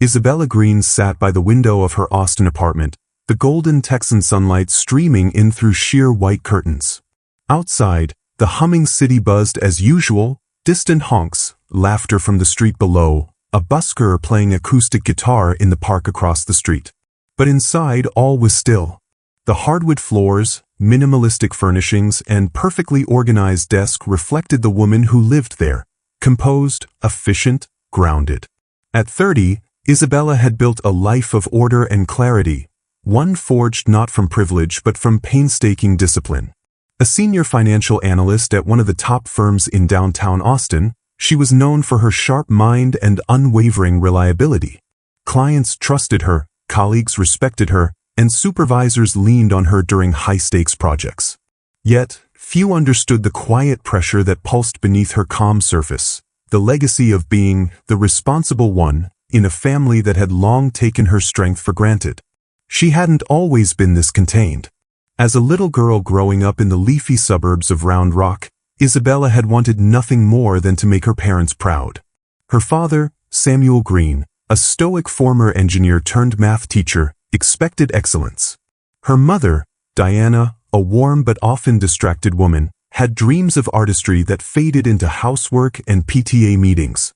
Isabella Green sat by the window of her Austin apartment, the golden Texan sunlight streaming in through sheer white curtains. Outside, the humming city buzzed as usual, distant honks, laughter from the street below, a busker playing acoustic guitar in the park across the street. But inside all was still. The hardwood floors, minimalistic furnishings, and perfectly organized desk reflected the woman who lived there, composed, efficient, grounded. At 30, Isabella had built a life of order and clarity, one forged not from privilege but from painstaking discipline. A senior financial analyst at one of the top firms in downtown Austin, she was known for her sharp mind and unwavering reliability. Clients trusted her, colleagues respected her, and supervisors leaned on her during high-stakes projects. Yet, few understood the quiet pressure that pulsed beneath her calm surface, the legacy of being the responsible one in a family that had long taken her strength for granted. She hadn't always been this contained. As a little girl growing up in the leafy suburbs of Round Rock, Isabella had wanted nothing more than to make her parents proud. Her father, Samuel Green, a stoic former engineer turned math teacher, expected excellence. Her mother, Diana, a warm but often distracted woman, had dreams of artistry that faded into housework and PTA meetings.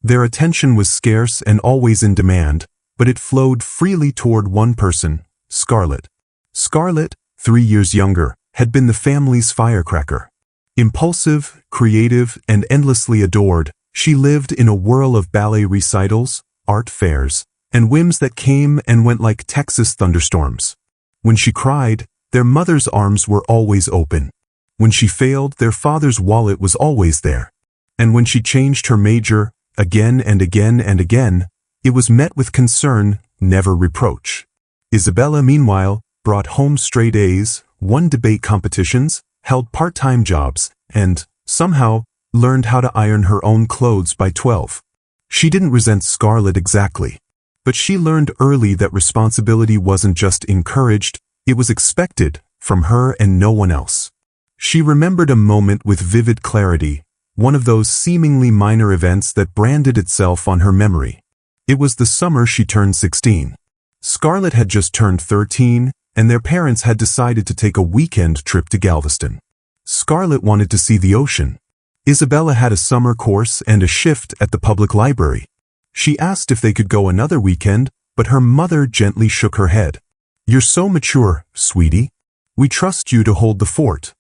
Their attention was scarce and always in demand, but it flowed freely toward one person, Scarlett. Scarlett, 3 years younger, had been the family's firecracker. Impulsive, creative, and endlessly adored, she lived in a whirl of ballet recitals, art fairs, and whims that came and went like Texas thunderstorms. When she cried, their mother's arms were always open. When she failed, their father's wallet was always there. And when she changed her major, again and again and again, it was met with concern, never reproach. Isabella, meanwhile, brought home straight A's, won debate competitions, held part-time jobs, and, somehow, learned how to iron her own clothes by 12. She didn't resent Scarlett exactly. But she learned early that responsibility wasn't just encouraged, it was expected, from her and no one else. She remembered a moment with vivid clarity, one of those seemingly minor events that branded itself on her memory. It was the summer she turned 16. Scarlett had just turned 13, and their parents had decided to take a weekend trip to Galveston. Scarlett wanted to see the ocean. Isabella had a summer course and a shift at the public library. She asked if they could go another weekend, but her mother gently shook her head. "You're so mature, sweetie. We trust you to hold the fort."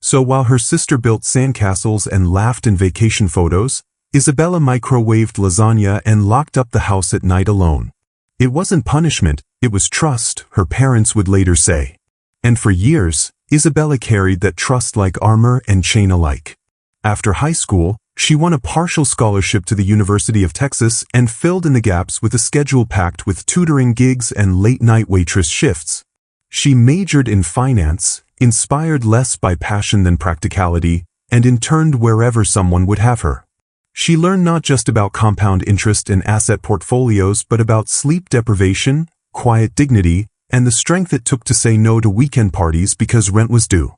So while her sister built sandcastles and laughed in vacation photos, Isabella microwaved lasagna and locked up the house at night alone. It wasn't punishment, it was trust, her parents would later say. And for years, Isabella carried that trust like armor and chain alike. After high school, she won a partial scholarship to the University of Texas and filled in the gaps with a schedule packed with tutoring gigs and late-night waitress shifts. She majored in finance, inspired less by passion than practicality, and interned wherever someone would have her. She learned not just about compound interest and asset portfolios but about sleep deprivation, quiet dignity, and the strength it took to say no to weekend parties because rent was due.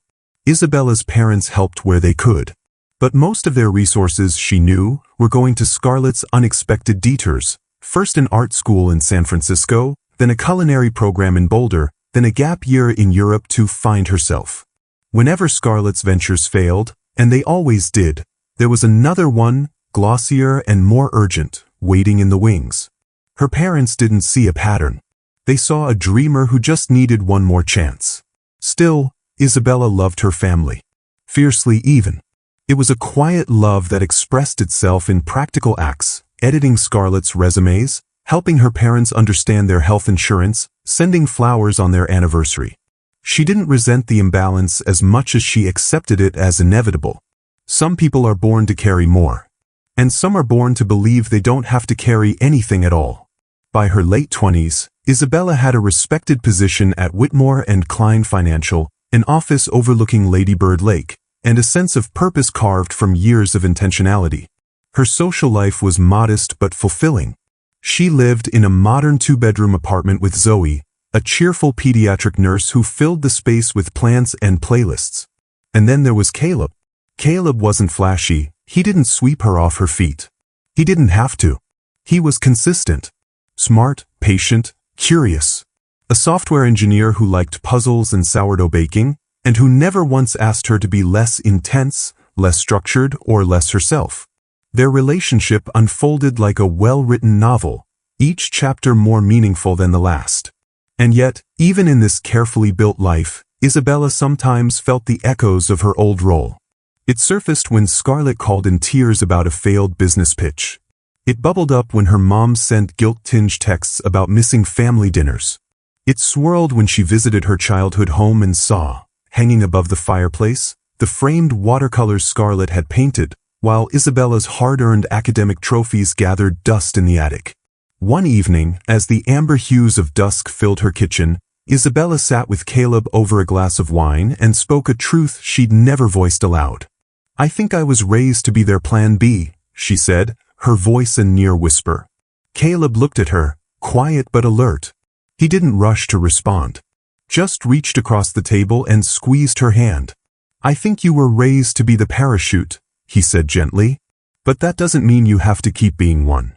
Isabella's parents helped where they could. But most of their resources, she knew, were going to Scarlett's unexpected detours, first an art school in San Francisco, then a culinary program in Boulder, then a gap year in Europe to find herself. Whenever Scarlett's ventures failed, and they always did, there was another one, glossier and more urgent, waiting in the wings. Her parents didn't see a pattern. They saw a dreamer who just needed one more chance. Still, Isabella loved her family. Fiercely even. It was a quiet love that expressed itself in practical acts, editing Scarlett's resumes, helping her parents understand their health insurance, sending flowers on their anniversary. She didn't resent the imbalance as much as she accepted it as inevitable. Some people are born to carry more. And some are born to believe they don't have to carry anything at all. By her late 20s, Isabella had a respected position at Whitmore and Klein Financial, an office overlooking Lady Bird Lake, and a sense of purpose carved from years of intentionality. Her social life was modest but fulfilling. She lived in a modern 2-bedroom apartment with Zoe, a cheerful pediatric nurse who filled the space with plants and playlists. And then there was Caleb. Caleb wasn't flashy. He didn't sweep her off her feet. He didn't have to. He was consistent. Smart, patient, curious. A software engineer who liked puzzles and sourdough baking, and who never once asked her to be less intense, less structured, or less herself. Their relationship unfolded like a well-written novel, each chapter more meaningful than the last. And yet, even in this carefully built life, Isabella sometimes felt the echoes of her old role. It surfaced when Scarlett called in tears about a failed business pitch. It bubbled up when her mom sent guilt-tinged texts about missing family dinners. It swirled when she visited her childhood home and saw, hanging above the fireplace, the framed watercolors Scarlett had painted, while Isabella's hard-earned academic trophies gathered dust in the attic. One evening, as the amber hues of dusk filled her kitchen, Isabella sat with Caleb over a glass of wine and spoke a truth she'd never voiced aloud. "I think I was raised to be their plan B," she said, her voice a near whisper. Caleb looked at her, quiet but alert. He didn't rush to respond. Just reached across the table and squeezed her hand. "I think you were raised to be the parachute," he said gently. "But that doesn't mean you have to keep being one."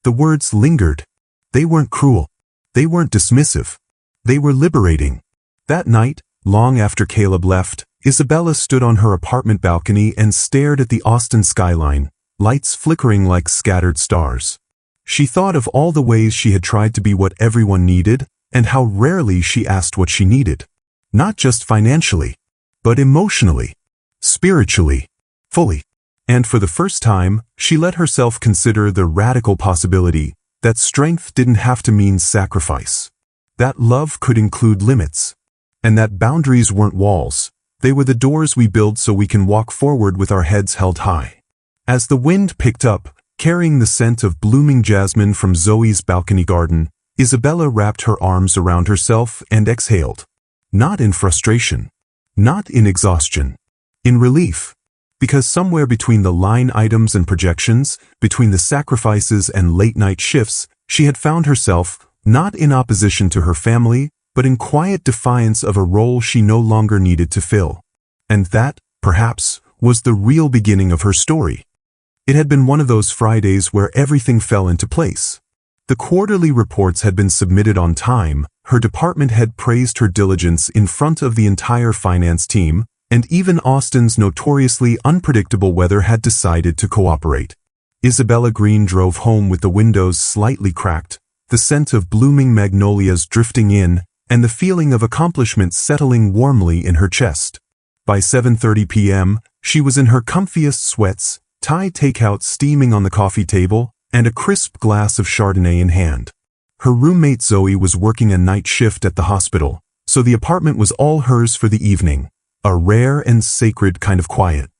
The words lingered. They weren't cruel. They weren't dismissive. They were liberating. That night, long after Caleb left, Isabella stood on her apartment balcony and stared at the Austin skyline, lights flickering like scattered stars. She thought of all the ways she had tried to be what everyone needed, and how rarely she asked what she needed. Not just financially, but emotionally, spiritually, fully. And for the first time, she let herself consider the radical possibility that strength didn't have to mean sacrifice. That love could include limits. And that boundaries weren't walls. They were the doors we build so we can walk forward with our heads held high. As the wind picked up, carrying the scent of blooming jasmine from Zoe's balcony garden, Isabella wrapped her arms around herself and exhaled. Not in frustration. Not in exhaustion. In relief. Because somewhere between the line items and projections, between the sacrifices and late-night shifts, she had found herself, not in opposition to her family, but in quiet defiance of a role she no longer needed to fill. And that, perhaps, was the real beginning of her story. It had been one of those Fridays where everything fell into place. The quarterly reports had been submitted on time, her department had praised her diligence in front of the entire finance team, and even Austin's notoriously unpredictable weather had decided to cooperate. Isabella Green drove home with the windows slightly cracked, the scent of blooming magnolias drifting in, and the feeling of accomplishment settling warmly in her chest. By 7:30 p.m., she was in her comfiest sweats, Thai takeout steaming on the coffee table, and a crisp glass of Chardonnay in hand. Her roommate Zoe was working a night shift at the hospital, so the apartment was all hers for the evening. A rare and sacred kind of quiet.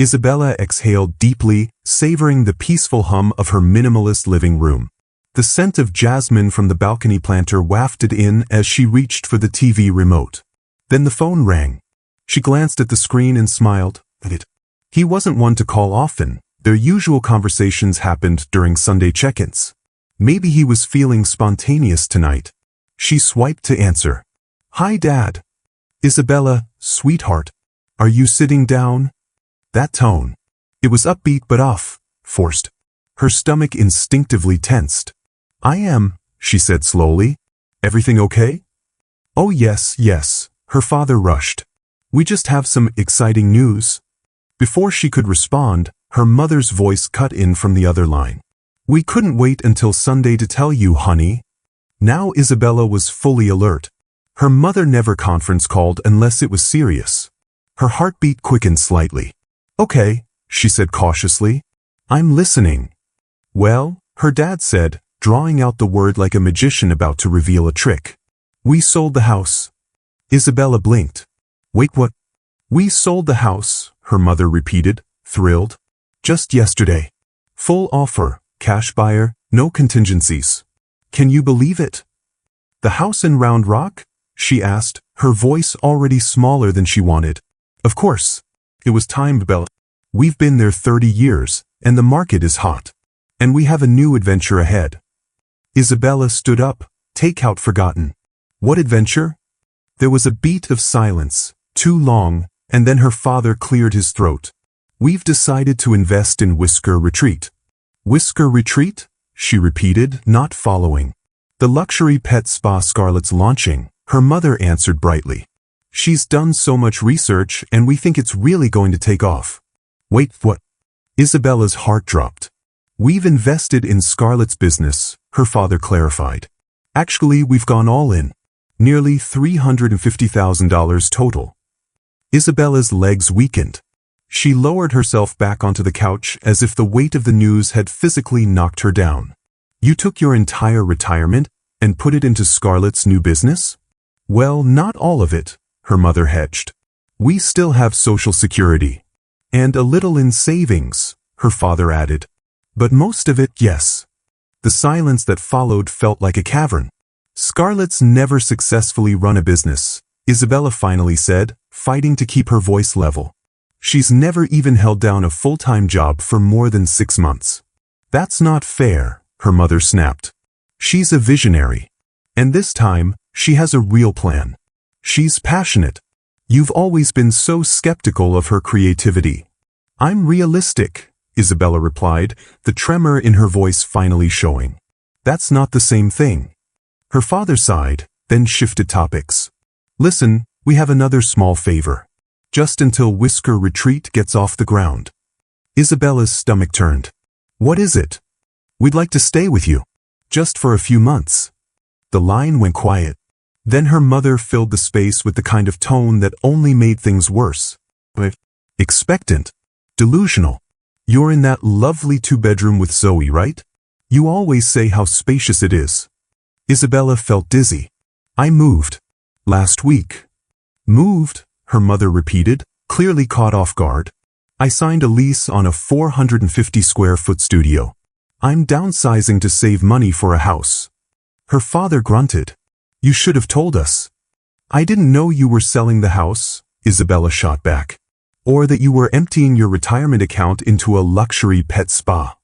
Isabella exhaled deeply, savoring the peaceful hum of her minimalist living room. The scent of jasmine from the balcony planter wafted in as she reached for the TV remote. Then the phone rang. She glanced at the screen and smiled at it. He wasn't one to call often. Their usual conversations happened during Sunday check-ins. Maybe he was feeling spontaneous tonight. She swiped to answer. "Hi, Dad." "Isabella, sweetheart. Are you sitting down?" That tone. It was upbeat but off, forced. Her stomach instinctively tensed. "I am," she said slowly. "Everything okay?" "Oh yes, her father rushed. "We just have some exciting news." Before she could respond, her mother's voice cut in from the other line. "We couldn't wait until Sunday to tell you, honey." Now Isabella was fully alert. Her mother never conference called unless it was serious. Her heartbeat quickened slightly. "Okay," she said cautiously. "I'm listening." "Well," her dad said, drawing out the word like a magician about to reveal a trick. "We sold the house." Isabella blinked. "Wait, what?" "We sold the house," her mother repeated, thrilled. "Just yesterday. Full offer, cash buyer, no contingencies. Can you believe it?" "The house in Round Rock?" she asked, her voice already smaller than she wanted. "Of course. It was timed, Bella. We've been there 30 years, and the market is hot. And we have a new adventure ahead." Isabella stood up, takeout forgotten. "What adventure?" There was a beat of silence, too long, and then her father cleared his throat. "We've decided to invest in Whisker Retreat." "Whisker Retreat?" she repeated, not following. The luxury pet spa Scarlett's launching, her mother answered brightly. She's done so much research and we think it's really going to take off. Wait, what? Isabella's heart dropped. We've invested in Scarlett's business, her father clarified. Actually, we've gone all in. Nearly $350,000 total. Isabella's legs weakened. She lowered herself back onto the couch as if the weight of the news had physically knocked her down. You took your entire retirement and put it into Scarlett's new business? Well, not all of it, her mother hedged. We still have Social Security. And a little in savings, her father added. But most of it, yes. The silence that followed felt like a cavern. Scarlett's never successfully run a business, Isabella finally said, fighting to keep her voice level. She's never even held down a full-time job for more than 6 months. That's not fair, her mother snapped. She's a visionary. And this time, she has a real plan. She's passionate. You've always been so skeptical of her creativity. I'm realistic, Isabella replied, the tremor in her voice finally showing. That's not the same thing. Her father sighed, then shifted topics. Listen, we have another small favor. Just until Whisker Retreat gets off the ground. Isabella's stomach turned. What is it? We'd like to stay with you. Just for a few months. The line went quiet. Then her mother filled the space with the kind of tone that only made things worse. Expectant. Delusional. You're in that lovely 2-bedroom with Zoe, right? You always say how spacious it is. Isabella felt dizzy. I moved. Last week. Moved, her mother repeated, clearly caught off guard. I signed a lease on a 450-square-foot studio. I'm downsizing to save money for a house. Her father grunted. You should have told us. I didn't know you were selling the house, Isabella shot back. Or that you were emptying your retirement account into a luxury pet spa.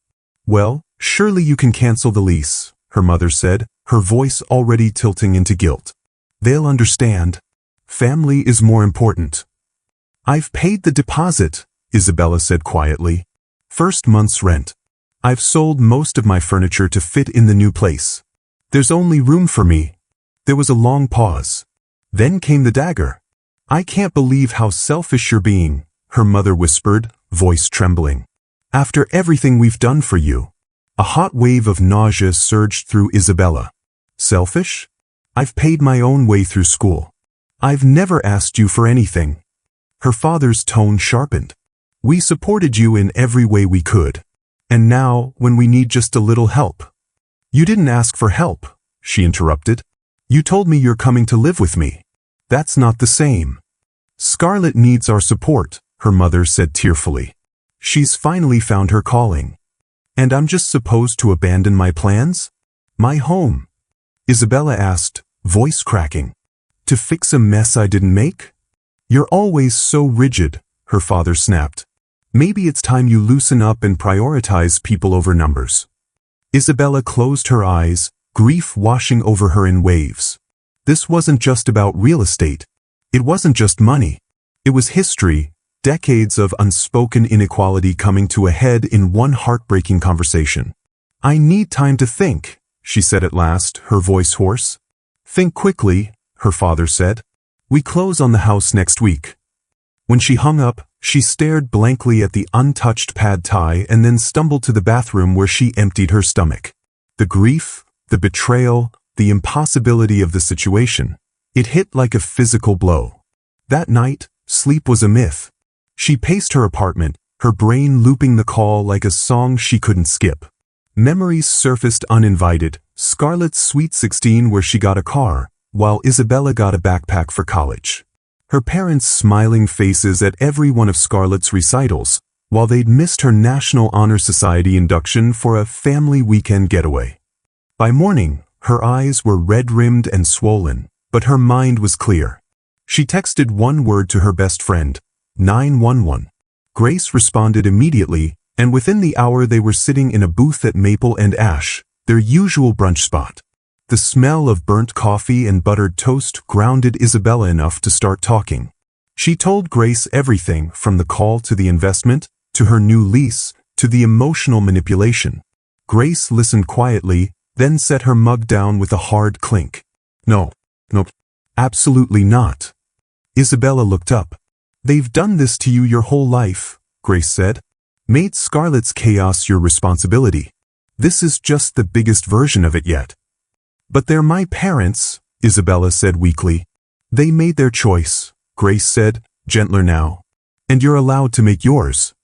Well, surely you can cancel the lease, her mother said, her voice already tilting into guilt. They'll understand. Family is more important. I've paid the deposit, Isabella said quietly. First month's rent. I've sold most of my furniture to fit in the new place. There's only room for me. There was a long pause. Then came the dagger. I can't believe how selfish you're being, her mother whispered, voice trembling. After everything we've done for you. A hot wave of nausea surged through Isabella. Selfish? I've paid my own way through school. I've never asked you for anything. Her father's tone sharpened. We supported you in every way we could. And now, when we need just a little help. You didn't ask for help, she interrupted. You told me you're coming to live with me. That's not the same. Scarlett needs our support, her mother said tearfully. She's finally found her calling. And I'm just supposed to abandon my plans? My home? Isabella asked, voice cracking. To fix a mess I didn't make? You're always so rigid, her father snapped. Maybe it's time you loosen up and prioritize people over numbers. Isabella closed her eyes, grief washing over her in waves. This wasn't just about real estate. It wasn't just money. It was history, decades of unspoken inequality coming to a head in one heartbreaking conversation. I need time to think, she said at last, her voice hoarse. Think quickly, her father said. We close on the house next week. When she hung up, she stared blankly at the untouched pad thai and then stumbled to the bathroom where she emptied her stomach. The grief, the betrayal, the impossibility of the situation. It hit like a physical blow. That night, sleep was a myth. She paced her apartment, her brain looping the call like a song she couldn't skip. Memories surfaced uninvited, Scarlett's sweet 16 where she got a car, while Isabella got a backpack for college. Her parents' smiling faces at every one of Scarlett's recitals, while they'd missed her National Honor Society induction for a family weekend getaway. By morning, her eyes were red-rimmed and swollen, but her mind was clear. She texted one word to her best friend, 911. Grace responded immediately, and within the hour they were sitting in a booth at Maple and Ash, their usual brunch spot. The smell of burnt coffee and buttered toast grounded Isabella enough to start talking. She told Grace everything from the call to the investment, to her new lease, to the emotional manipulation. Grace listened quietly, then set her mug down with a hard clink. No, absolutely not. Isabella looked up. They've done this to you your whole life, Grace said. Made Scarlett's chaos your responsibility. This is just the biggest version of it yet. But they're my parents, Isabella said weakly. They made their choice, Grace said, gentler now. And you're allowed to make yours.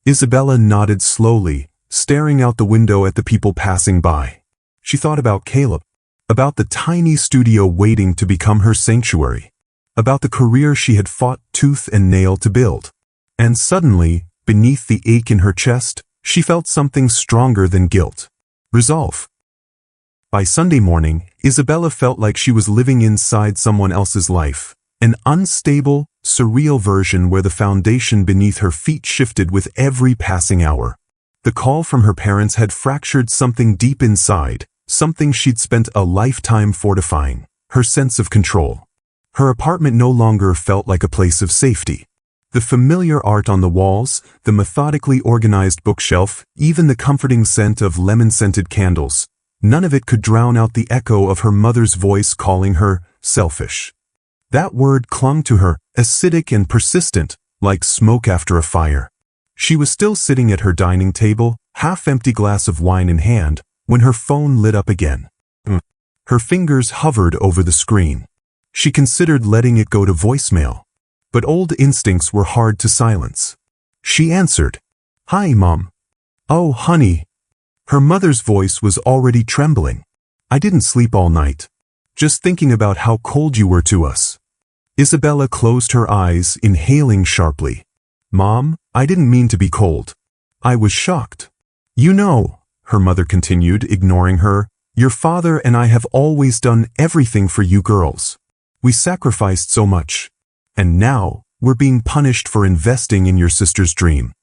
Isabella nodded slowly, staring out the window at the people passing by. She thought about Caleb, about the tiny studio waiting to become her sanctuary, about the career she had fought tooth and nail to build. And suddenly, beneath the ache in her chest, she felt something stronger than guilt. Resolve. By Sunday morning, Isabella felt like she was living inside someone else's life, an unstable, surreal version where the foundation beneath her feet shifted with every passing hour. The call from her parents had fractured something deep inside, something she'd spent a lifetime fortifying, her sense of control. Her apartment no longer felt like a place of safety. The familiar art on the walls, the methodically organized bookshelf, even the comforting scent of lemon-scented candles, none of it could drown out the echo of her mother's voice calling her selfish. That word clung to her, acidic and persistent, like smoke after a fire. She was still sitting at her dining table, half-empty glass of wine in hand, when her phone lit up again. Her fingers hovered over the screen. She considered letting it go to voicemail, but old instincts were hard to silence. She answered, "Hi, Mom." "Oh, honey." Her mother's voice was already trembling. "I didn't sleep all night. Just thinking about how cold you were to us." Isabella closed her eyes, inhaling sharply. "Mom, I didn't mean to be cold. I was shocked. You know," her mother continued, ignoring her, "your father and I have always done everything for you girls. We sacrificed so much. And now, we're being punished for investing in your sister's dream."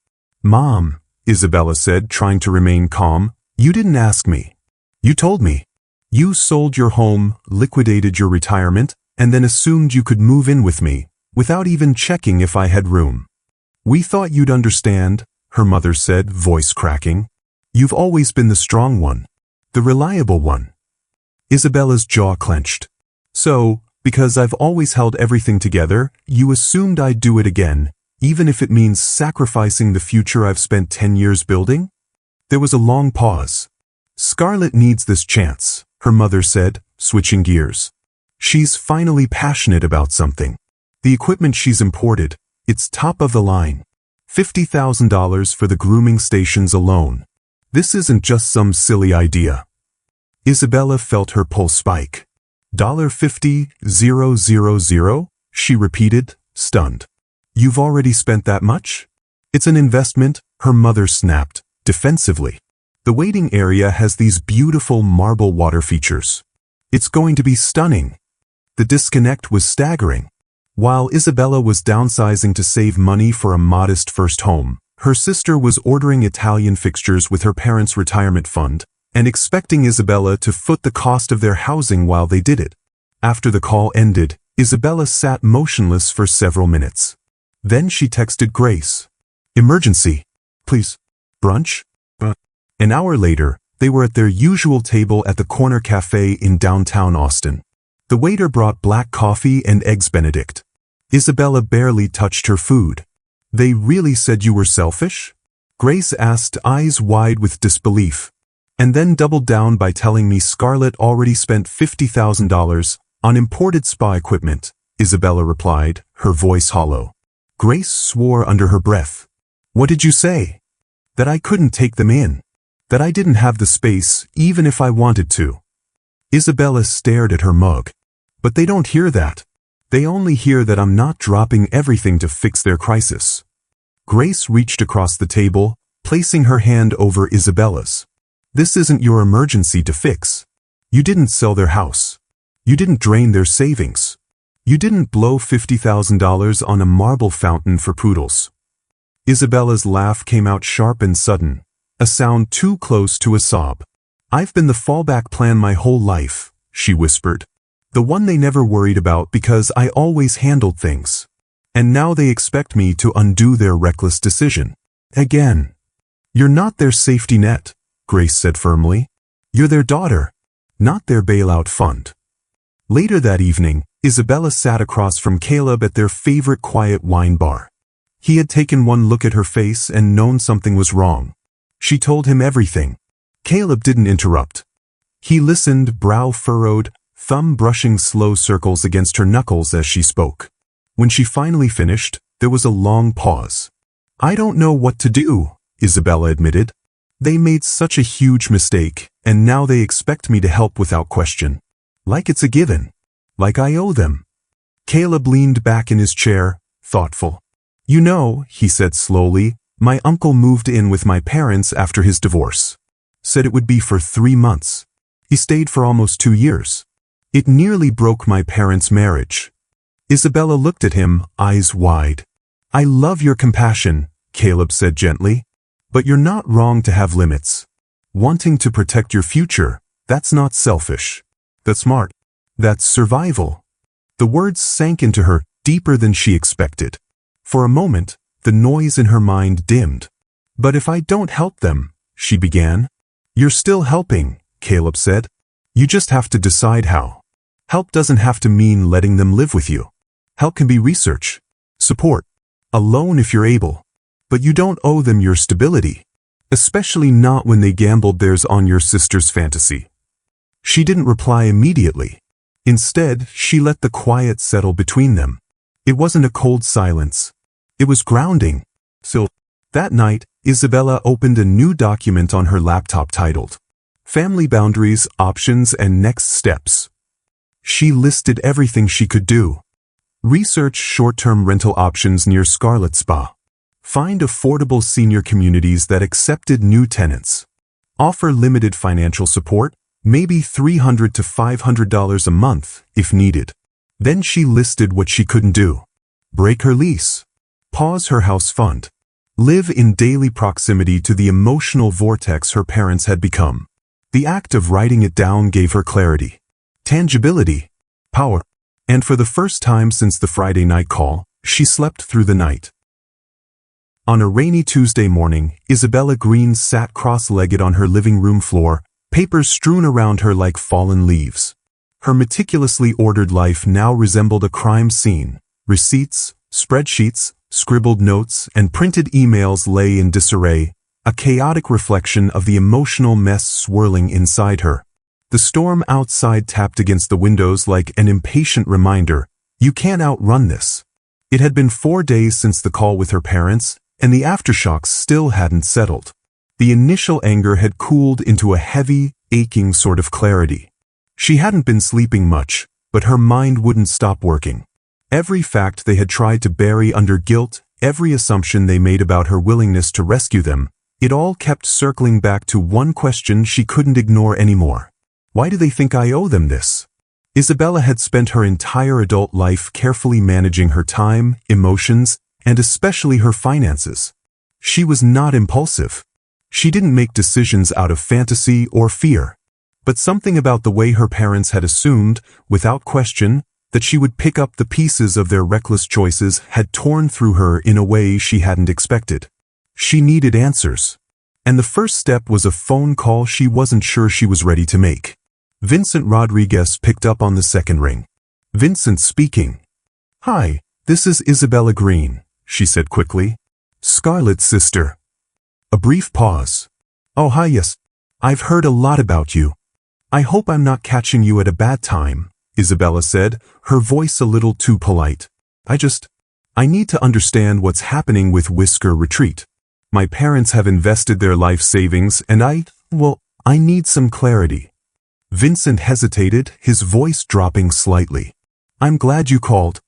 "Mom," Isabella said, trying to remain calm, "you didn't ask me. You told me. You sold your home, liquidated your retirement, and then assumed you could move in with me, without even checking if I had room. We thought you'd understand," her mother said, voice cracking. "You've always been the strong one, the reliable one." Isabella's jaw clenched. "So, because I've always held everything together, you assumed I'd do it again, even if it means sacrificing the future I've spent 10 years building?" There was a long pause. "Scarlett needs this chance," her mother said, switching gears. "She's finally passionate about something. The equipment she's imported, it's top of the line. $50,000 for the grooming stations alone. This isn't just some silly idea." Isabella felt her pulse spike. $50,000, she repeated, stunned. "You've already spent that much?" "It's an investment," her mother snapped, defensively. "The waiting area has these beautiful marble water features. It's going to be stunning." The disconnect was staggering. While Isabella was downsizing to save money for a modest first home, her sister was ordering Italian fixtures with her parents' retirement fund and expecting Isabella to foot the cost of their housing while they did it. After the call ended, Isabella sat motionless for several minutes. Then she texted Grace. "Emergency. Please. Brunch?" An hour later, they were at their usual table at the corner cafe in downtown Austin. The waiter brought black coffee and eggs Benedict. Isabella barely touched her food. "They really said you were selfish?" Grace asked, eyes wide with disbelief. "And then doubled down by telling me Scarlett already spent $50,000 on imported spa equipment," Isabella replied, her voice hollow. Grace swore under her breath. "What did you say?" "That I couldn't take them in. That I didn't have the space, even if I wanted to." Isabella stared at her mug. "But they don't hear that. They only hear that I'm not dropping everything to fix their crisis." Grace reached across the table, placing her hand over Isabella's. "This isn't your emergency to fix. You didn't sell their house. You didn't drain their savings. You didn't blow $50,000 on a marble fountain for poodles." Isabella's laugh came out sharp and sudden, a sound too close to a sob. "I've been the fallback plan my whole life," she whispered. "The one they never worried about because I always handled things. And now they expect me to undo their reckless decision. Again. You're not their safety net. Grace said firmly. You're their daughter, not their bailout fund. Later that evening, Isabella sat across from Caleb at their favorite quiet wine bar. He had taken one look at her face and known something was wrong. She told him everything. Caleb didn't interrupt. He listened, brow furrowed, thumb brushing slow circles against her knuckles as she spoke. When she finally finished, there was a long pause. I don't know what to do, Isabella admitted. They made such a huge mistake, and now they expect me to help without question. Like it's a given. Like I owe them. Caleb leaned back in his chair, thoughtful. You know, he said slowly, my uncle moved in with my parents after his divorce. Said it would be for 3 months. He stayed for almost 2 years. It nearly broke my parents' marriage. Isabella looked at him, eyes wide. I love your compassion, Caleb said gently. But you're not wrong to have limits. Wanting to protect your future, that's not selfish. That's smart. That's survival. The words sank into her deeper than she expected. For a moment, the noise in her mind dimmed. But if I don't help them, she began. You're still helping, Caleb said. You just have to decide how. Help doesn't have to mean letting them live with you. Help can be research, support, a loan if you're able. But you don't owe them your stability. Especially not when they gambled theirs on your sister's fantasy. She didn't reply immediately. Instead, she let the quiet settle between them. It wasn't a cold silence. It was grounding. So, that night, Isabella opened a new document on her laptop titled, Family Boundaries, Options and Next Steps. She listed everything she could do. Research short-term rental options near Scarlett Spa. Find affordable senior communities that accepted new tenants. Offer limited financial support, maybe $300 to $500 a month if needed. Then she listed what she couldn't do. Break her lease. Pause her house fund. Live in daily proximity to the emotional vortex her parents had become. The act of writing it down gave her clarity, tangibility, power. And for the first time since the Friday night call, she slept through the night. On a rainy Tuesday morning, Isabella Green sat cross-legged on her living room floor, papers strewn around her like fallen leaves. Her meticulously ordered life now resembled a crime scene. Receipts, spreadsheets, scribbled notes, and printed emails lay in disarray, a chaotic reflection of the emotional mess swirling inside her. The storm outside tapped against the windows like an impatient reminder, you can't outrun this. It had been 4 days since the call with her parents, and the aftershocks still hadn't settled. The initial anger had cooled into a heavy, aching sort of clarity. She hadn't been sleeping much, but her mind wouldn't stop working. Every fact they had tried to bury under guilt, every assumption they made about her willingness to rescue them, it all kept circling back to one question she couldn't ignore anymore. Why do they think I owe them this? Isabella had spent her entire adult life carefully managing her time, emotions, and especially her finances. She was not impulsive. She didn't make decisions out of fantasy or fear. But something about the way her parents had assumed, without question, that she would pick up the pieces of their reckless choices had torn through her in a way she hadn't expected. She needed answers. And the first step was a phone call she wasn't sure she was ready to make. Vincent Rodriguez picked up on the second ring. Vincent speaking. Hi, this is Isabella Green, she said quickly. Scarlett's sister. A brief pause. Oh hi, yes. I've heard a lot about you. I hope I'm not catching you at a bad time, Isabella said, her voice a little too polite. I need to understand what's happening with Whisker Retreat. My parents have invested their life savings and I need some clarity. Vincent hesitated, his voice dropping slightly. I'm glad you called.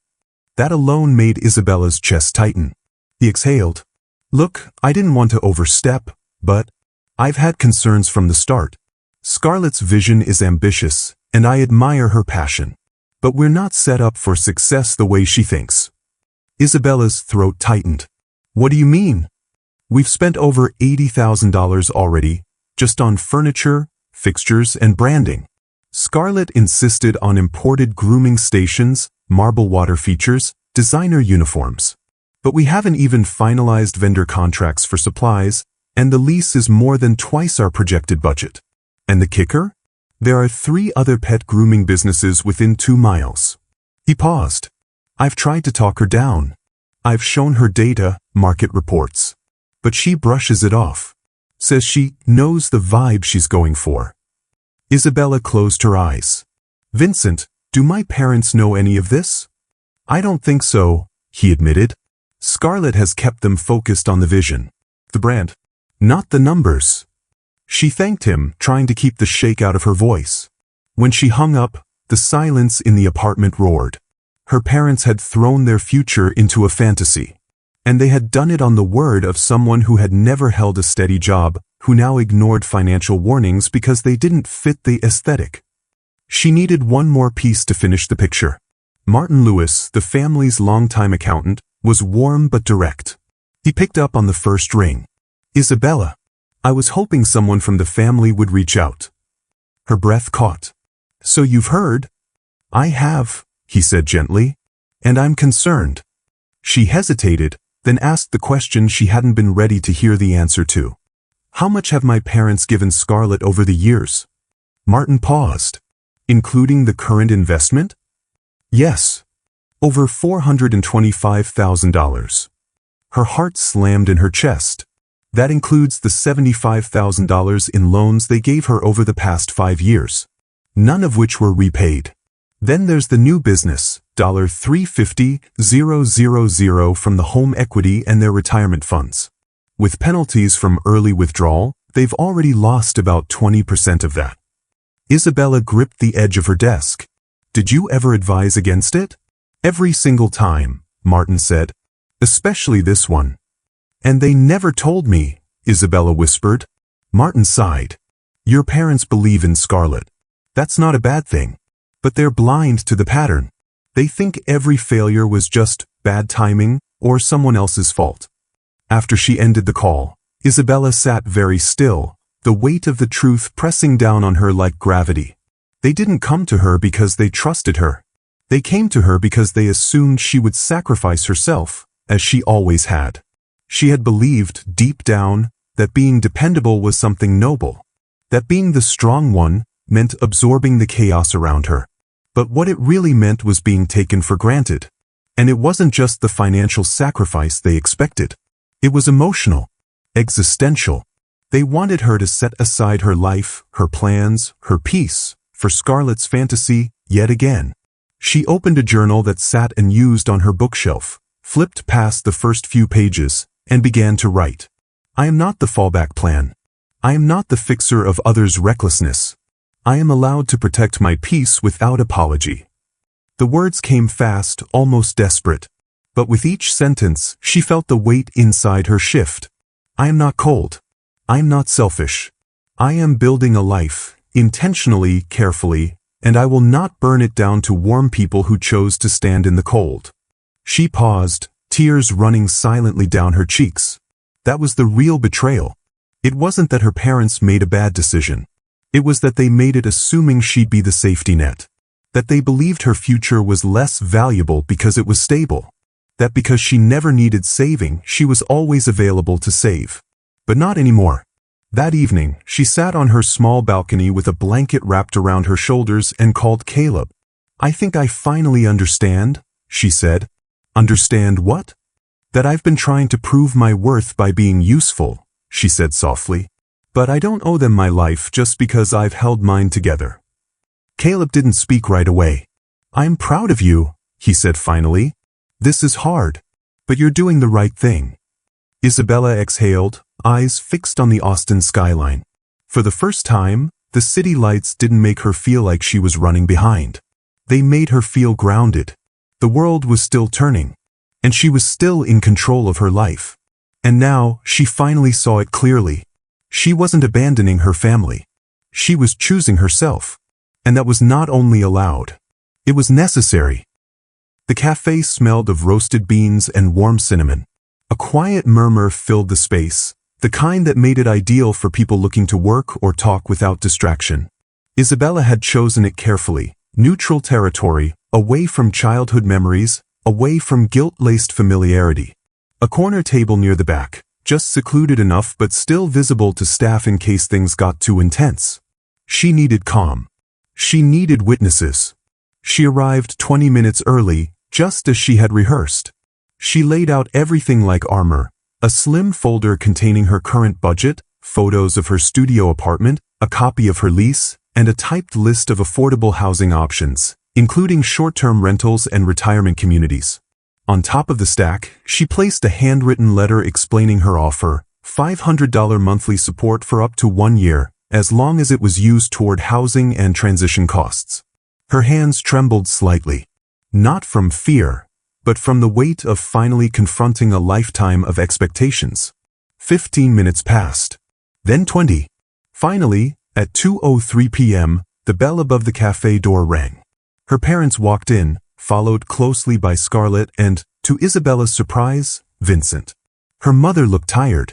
That alone made Isabella's chest tighten. He exhaled. Look, I didn't want to overstep, but I've had concerns from the start. Scarlett's vision is ambitious, and I admire her passion. But we're not set up for success the way she thinks. Isabella's throat tightened. What do you mean? We've spent over $80,000 already, just on furniture, fixtures, and branding. Scarlett insisted on imported grooming stations, marble water features, designer uniforms. But we haven't even finalized vendor contracts for supplies, And the lease is more than twice our projected budget. And the kicker? There are 3 other pet grooming businesses within 2 miles. He paused. I've tried to talk her down. I've shown her data, market reports. But she brushes it off. Says she knows the vibe she's going for. Isabella closed her eyes. Vincent, do my parents know any of this? I don't think so, he admitted. Scarlett has kept them focused on the vision. The brand. Not the numbers. She thanked him, trying to keep the shake out of her voice. When she hung up, the silence in the apartment roared. Her parents had thrown their future into a fantasy. And they had done it on the word of someone who had never held a steady job, who now ignored financial warnings because they didn't fit the aesthetic. She needed one more piece to finish the picture. Martin Lewis, the family's longtime accountant, was warm but direct. He picked up on the first ring. Isabella, I was hoping someone from the family would reach out. Her breath caught. So you've heard? I have, he said gently. And I'm concerned. She hesitated, then asked the question she hadn't been ready to hear the answer to. How much have my parents given Scarlett over the years? Martin paused. Including the current investment? Yes. Over $425,000. Her heart slammed in her chest. That includes the $75,000 in loans they gave her over the past 5 years, none of which were repaid. Then there's the new business, $350,000 from the home equity and their retirement funds. With penalties from early withdrawal, they've already lost about 20% of that. Isabella gripped the edge of her desk. Did you ever advise against it? Every single time, Martin said. Especially this one. And they never told me, Isabella whispered. Martin sighed. Your parents believe in Scarlett. That's not a bad thing. But they're blind to the pattern. They think every failure was just bad timing or someone else's fault. After she ended the call, Isabella sat very still, the weight of the truth pressing down on her like gravity. They didn't come to her because they trusted her. They came to her because they assumed she would sacrifice herself, as she always had. She had believed, deep down, that being dependable was something noble. That being the strong one meant absorbing the chaos around her. But what it really meant was being taken for granted. And it wasn't just the financial sacrifice they expected. It was emotional, existential. They wanted her to set aside her life, her plans, her peace, for Scarlett's fantasy, yet again. She opened a journal that sat unused on her bookshelf, flipped past the first few pages, and began to write. I am not the fallback plan. I am not the fixer of others' recklessness. I am allowed to protect my peace without apology. The words came fast, almost desperate. But with each sentence, she felt the weight inside her shift. I am not cold. I am not selfish. I am building a life, intentionally, carefully, and I will not burn it down to warm people who chose to stand in the cold. She paused, tears running silently down her cheeks. That was the real betrayal. It wasn't that her parents made a bad decision. It was that they made it assuming she'd be the safety net. That they believed her future was less valuable because it was stable. That because she never needed saving, she was always available to save. But not anymore. That evening, she sat on her small balcony with a blanket wrapped around her shoulders and called Caleb. I think I finally understand, she said. Understand what? That I've been trying to prove my worth by being useful, she said softly. But I don't owe them my life just because I've held mine together. Caleb didn't speak right away. I'm proud of you, he said finally. This is hard, but you're doing the right thing. Isabella exhaled, eyes fixed on the Austin skyline. For the first time, the city lights didn't make her feel like she was running behind. They made her feel grounded. The world was still turning, and she was still in control of her life. And now, she finally saw it clearly. She wasn't abandoning her family. She was choosing herself. And that was not only allowed. It was necessary. The cafe smelled of roasted beans and warm cinnamon. A quiet murmur filled the space, the kind that made it ideal for people looking to work or talk without distraction. Isabella had chosen it carefully, neutral territory, away from childhood memories, away from guilt-laced familiarity. A corner table near the back, just secluded enough but still visible to staff in case things got too intense. She needed calm. She needed witnesses. She arrived 20 minutes early, just as she had rehearsed. She laid out everything like armor, a slim folder containing her current budget, photos of her studio apartment, a copy of her lease, and a typed list of affordable housing options, including short-term rentals and retirement communities. On top of the stack, she placed a handwritten letter explaining her offer, $500 monthly support for up to 1 year, as long as it was used toward housing and transition costs. Her hands trembled slightly. Not from fear, but from the weight of finally confronting a lifetime of expectations. 15 minutes passed. Then 20. Finally, at 2:03 p.m., the bell above the cafe door rang. Her parents walked in, followed closely by Scarlett and, to Isabella's surprise, Vincent. Her mother looked tired.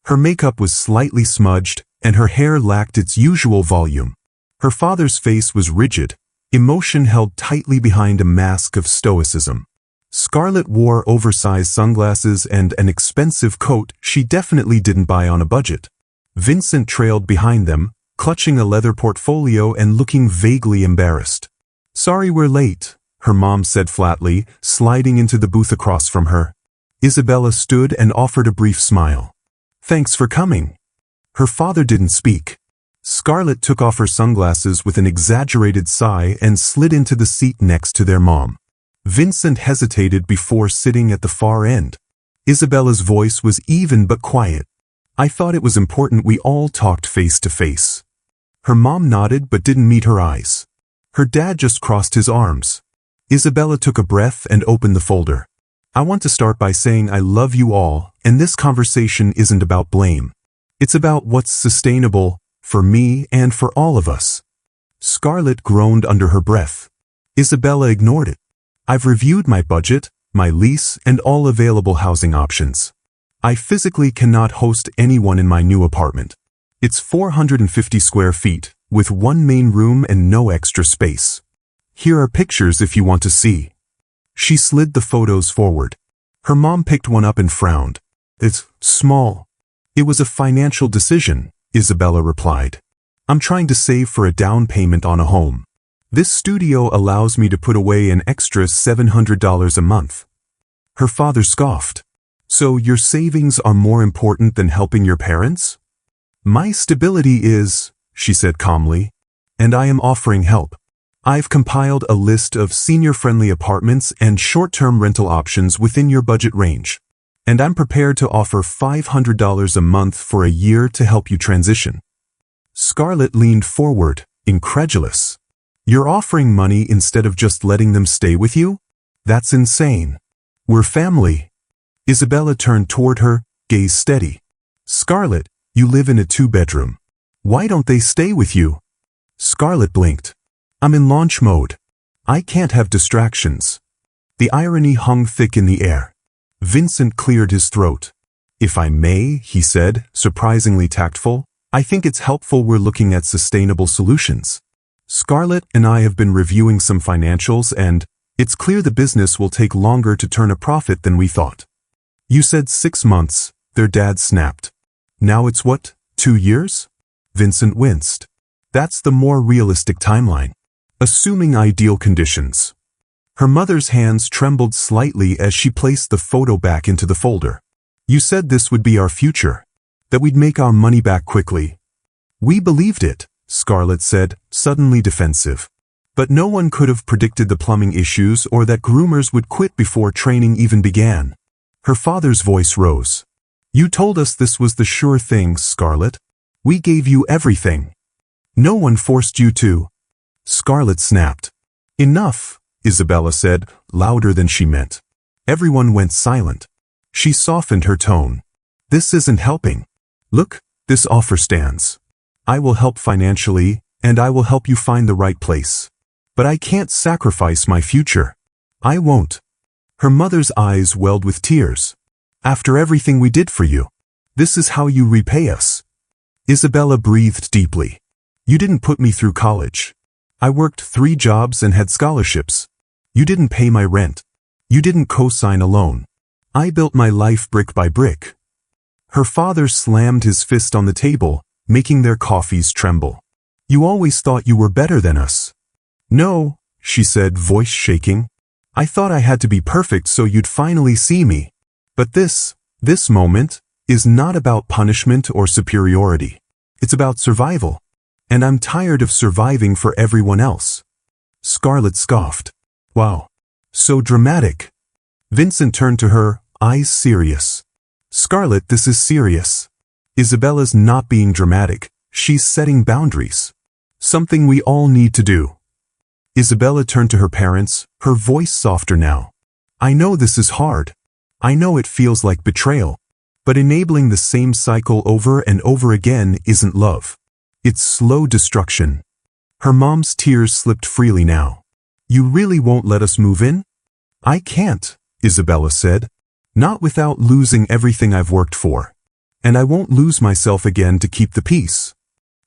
Her makeup was slightly smudged, and her hair lacked its usual volume. Her father's face was rigid, emotion held tightly behind a mask of stoicism. Scarlett wore oversized sunglasses and an expensive coat she definitely didn't buy on a budget. Vincent trailed behind them, clutching a leather portfolio and looking vaguely embarrassed. "Sorry we're late," her mom said flatly, sliding into the booth across from her. Isabella stood and offered a brief smile. "Thanks for coming." Her father didn't speak. Scarlett took off her sunglasses with an exaggerated sigh and slid into the seat next to their mom. Vincent hesitated before sitting at the far end. Isabella's voice was even but quiet. "I thought it was important we all talked face to face." Her mom nodded but didn't meet her eyes. Her dad just crossed his arms. Isabella took a breath and opened the folder. "I want to start by saying I love you all, and this conversation isn't about blame. It's about what's sustainable, for me and for all of us." Scarlett groaned under her breath. Isabella ignored it. "I've reviewed my budget, my lease, and all available housing options. I physically cannot host anyone in my new apartment. It's 450 square feet, with one main room and no extra space. Here are pictures if you want to see." She slid the photos forward. Her mom picked one up and frowned. "It's small." "It was a financial decision," Isabella replied. "I'm trying to save for a down payment on a home. This studio allows me to put away an extra $700 a month." Her father scoffed. "So your savings are more important than helping your parents?" "My stability is," she said calmly, "and I am offering help. I've compiled a list of senior-friendly apartments and short-term rental options within your budget range, and I'm prepared to offer $500 a month for a year to help you transition." Scarlett leaned forward, incredulous. "You're offering money instead of just letting them stay with you? That's insane. We're family." Isabella turned toward her, gaze steady. "Scarlett, you live in a 2-bedroom. Why don't they stay with you?" Scarlett blinked. "I'm in launch mode. I can't have distractions." The irony hung thick in the air. Vincent cleared his throat. "If I may," he said, surprisingly tactful, "I think it's helpful we're looking at sustainable solutions. Scarlett and I have been reviewing some financials and it's clear the business will take longer to turn a profit than we thought." "You said 6 months," their dad snapped. "Now it's what, 2 years?" Vincent winced. "That's the more realistic timeline. Assuming ideal conditions." Her mother's hands trembled slightly as she placed the photo back into the folder. "You said this would be our future, that we'd make our money back quickly." "We believed it," Scarlett said, suddenly defensive. "But no one could have predicted the plumbing issues or that groomers would quit before training even began." Her father's voice rose. "You told us this was the sure thing, Scarlett. We gave you everything. No one forced you to." Scarlett snapped. "Enough," Isabella said, louder than she meant. Everyone went silent. She softened her tone. "This isn't helping. Look, this offer stands. I will help financially, and I will help you find the right place. But I can't sacrifice my future. I won't." Her mother's eyes welled with tears. "After everything we did for you, this is how you repay us." Isabella breathed deeply. "You didn't put me through college. I worked 3 jobs and had scholarships. You didn't pay my rent. You didn't co-sign a loan. I built my life brick by brick." Her father slammed his fist on the table, making their coffees tremble. "You always thought you were better than us." "No," she said, voice shaking. "I thought I had to be perfect so you'd finally see me. But this moment, is not about punishment or superiority. It's about survival. And I'm tired of surviving for everyone else." Scarlett scoffed. "Wow. So dramatic." Vincent turned to her, eyes serious. "Scarlett, this is serious. Isabella's not being dramatic. She's setting boundaries. Something we all need to do." Isabella turned to her parents, her voice softer now. "I know this is hard. I know it feels like betrayal. But enabling the same cycle over and over again isn't love. It's slow destruction." Her mom's tears slipped freely now. "You really won't let us move in?" "I can't," Isabella said. "Not without losing everything I've worked for. And I won't lose myself again to keep the peace."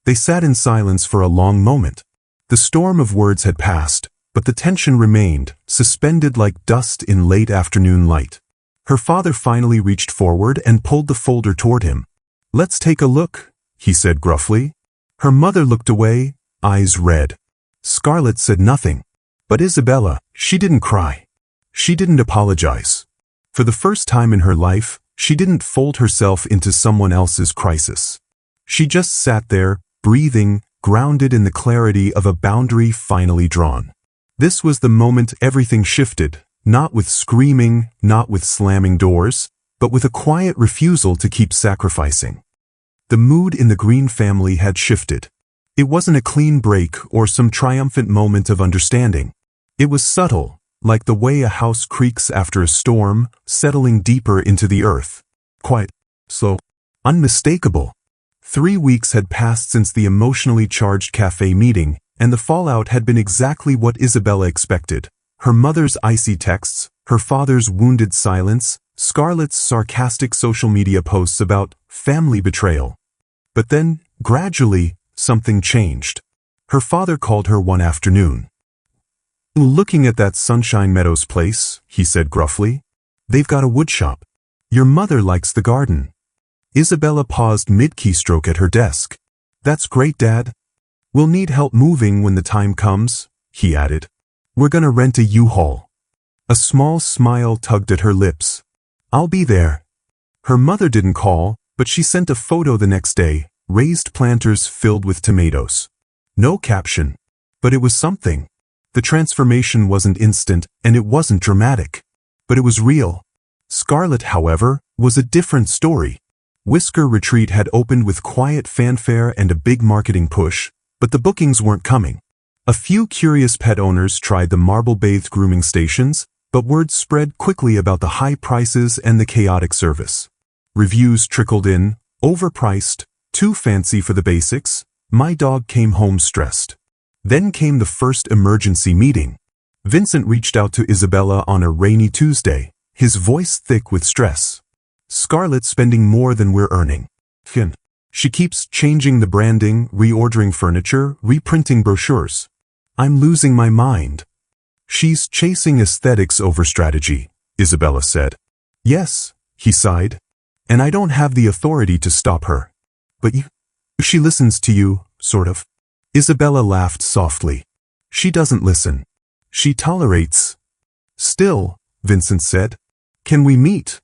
They sat in silence for a long moment. The storm of words had passed, but the tension remained, suspended like dust in late afternoon light. Her father finally reached forward and pulled the folder toward him. "Let's take a look," he said gruffly. Her mother looked away, eyes red. Scarlett said nothing. But Isabella, she didn't cry. She didn't apologize. For the first time in her life, she didn't fold herself into someone else's crisis. She just sat there, breathing, grounded in the clarity of a boundary finally drawn. This was the moment everything shifted, not with screaming, not with slamming doors, but with a quiet refusal to keep sacrificing. The mood in the Green family had shifted. It wasn't a clean break or some triumphant moment of understanding. It was subtle, like the way a house creaks after a storm, settling deeper into the earth. Quiet, slow, unmistakable. 3 weeks had passed since the emotionally charged cafe meeting, and the fallout had been exactly what Isabella expected. Her mother's icy texts, her father's wounded silence, Scarlett's sarcastic social media posts about family betrayal. But then, gradually, something changed. Her father called her one afternoon. "Looking at that Sunshine Meadows place," he said gruffly. "They've got a woodshop. Your mother likes the garden." Isabella paused mid-keystroke at her desk. "That's great, Dad. We'll need help moving when the time comes," he added. "We're gonna rent a U-Haul." A small smile tugged at her lips. "I'll be there." Her mother didn't call, but she sent a photo the next day, raised planters filled with tomatoes. No caption. But it was something. The transformation wasn't instant, and it wasn't dramatic. But it was real. Scarlett, however, was a different story. Whisker Retreat had opened with quiet fanfare and a big marketing push, but the bookings weren't coming. A few curious pet owners tried the marble-bathed grooming stations, but word spread quickly about the high prices and the chaotic service. Reviews trickled in, overpriced, too fancy for the basics, my dog came home stressed. Then came the first emergency meeting. Vincent reached out to Isabella on a rainy Tuesday, his voice thick with stress. "Scarlett's spending more than we're earning. She keeps changing the branding, reordering furniture, reprinting brochures. I'm losing my mind." "She's chasing aesthetics over strategy," Isabella said. "Yes," he sighed. "And I don't have the authority to stop her." "But she listens to you, sort of." Isabella laughed softly. "She doesn't listen. She tolerates." "Still," Vincent said. "Can we meet?"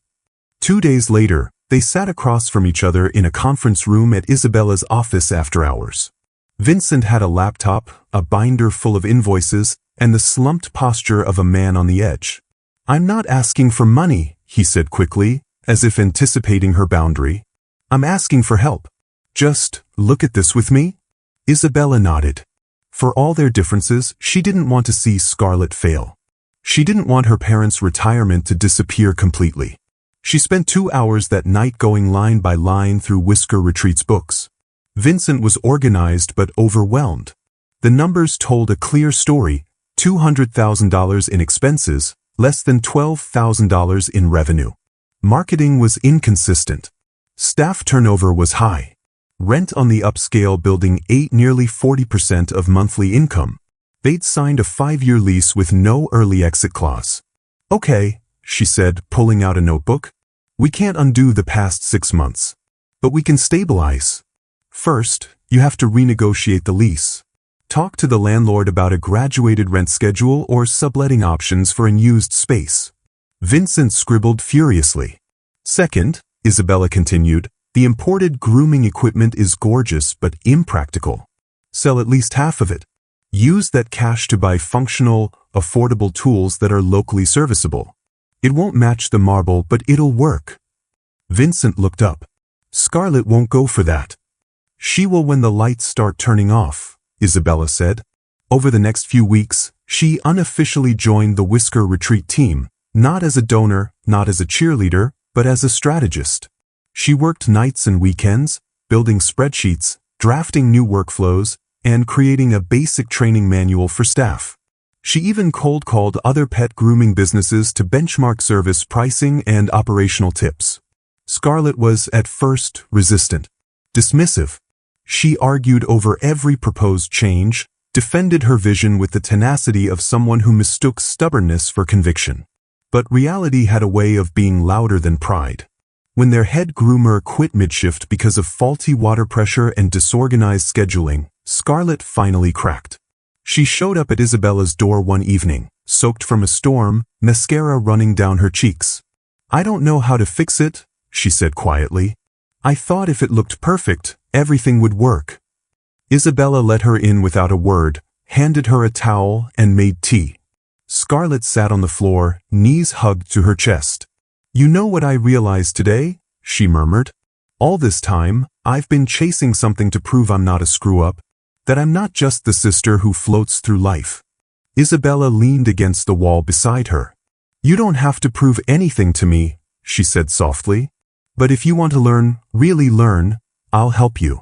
2 days later, they sat across from each other in a conference room at Isabella's office after hours. Vincent had a laptop, a binder full of invoices, and the slumped posture of a man on the edge. "I'm not asking for money," he said quickly, as if anticipating her boundary. "I'm asking for help. Just look at this with me." Isabella nodded. For all their differences, she didn't want to see Scarlett fail. She didn't want her parents' retirement to disappear completely. She spent 2 hours that night going line by line through Whisker Retreat's books. Vincent was organized but overwhelmed. The numbers told a clear story: $200,000 in expenses, less than $12,000 in revenue. Marketing was inconsistent. Staff turnover was high. Rent on the upscale building ate nearly 40% of monthly income. They'd signed a 5-year lease with no early exit clause. "Okay," she said, pulling out a notebook. We can't undo the past 6 months. But we can stabilize. First, you have to renegotiate the lease. Talk to the landlord about a graduated rent schedule or subletting options for unused space. Vincent scribbled furiously. Second, Isabella continued, the imported grooming equipment is gorgeous but impractical. Sell at least half of it. Use that cash to buy functional, affordable tools that are locally serviceable. It won't match the marble, but it'll work. Vincent looked up. Scarlett won't go for that. She will when the lights start turning off, Isabella said. Over the next few weeks, she unofficially joined the Whisker Retreat team, not as a donor, not as a cheerleader, but as a strategist. She worked nights and weekends, building spreadsheets, drafting new workflows, and creating a basic training manual for staff. She even cold-called other pet grooming businesses to benchmark service pricing and operational tips. Scarlett was, at first, resistant, dismissive. She argued over every proposed change, defended her vision with the tenacity of someone who mistook stubbornness for conviction. But reality had a way of being louder than pride. When their head groomer quit mid-shift because of faulty water pressure and disorganized scheduling, Scarlett finally cracked. She showed up at Isabella's door one evening, soaked from a storm, mascara running down her cheeks. I don't know how to fix it, she said quietly. I thought if it looked perfect, everything would work. Isabella let her in without a word, handed her a towel, and made tea. Scarlett sat on the floor, knees hugged to her chest. You know what I realized today? She murmured. All this time, I've been chasing something to prove I'm not a screw-up, that I'm not just the sister who floats through life. Isabella leaned against the wall beside her. You don't have to prove anything to me, she said softly. But if you want to learn, really learn, I'll help you.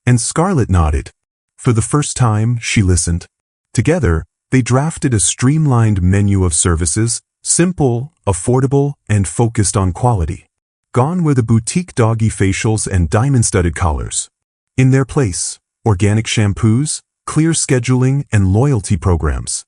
And Scarlett nodded. For the first time, she listened. Together, they drafted a streamlined menu of services, simple, affordable, and focused on quality. Gone were the boutique doggy facials and diamond-studded collars. In their place, organic shampoos, clear scheduling, and loyalty programs.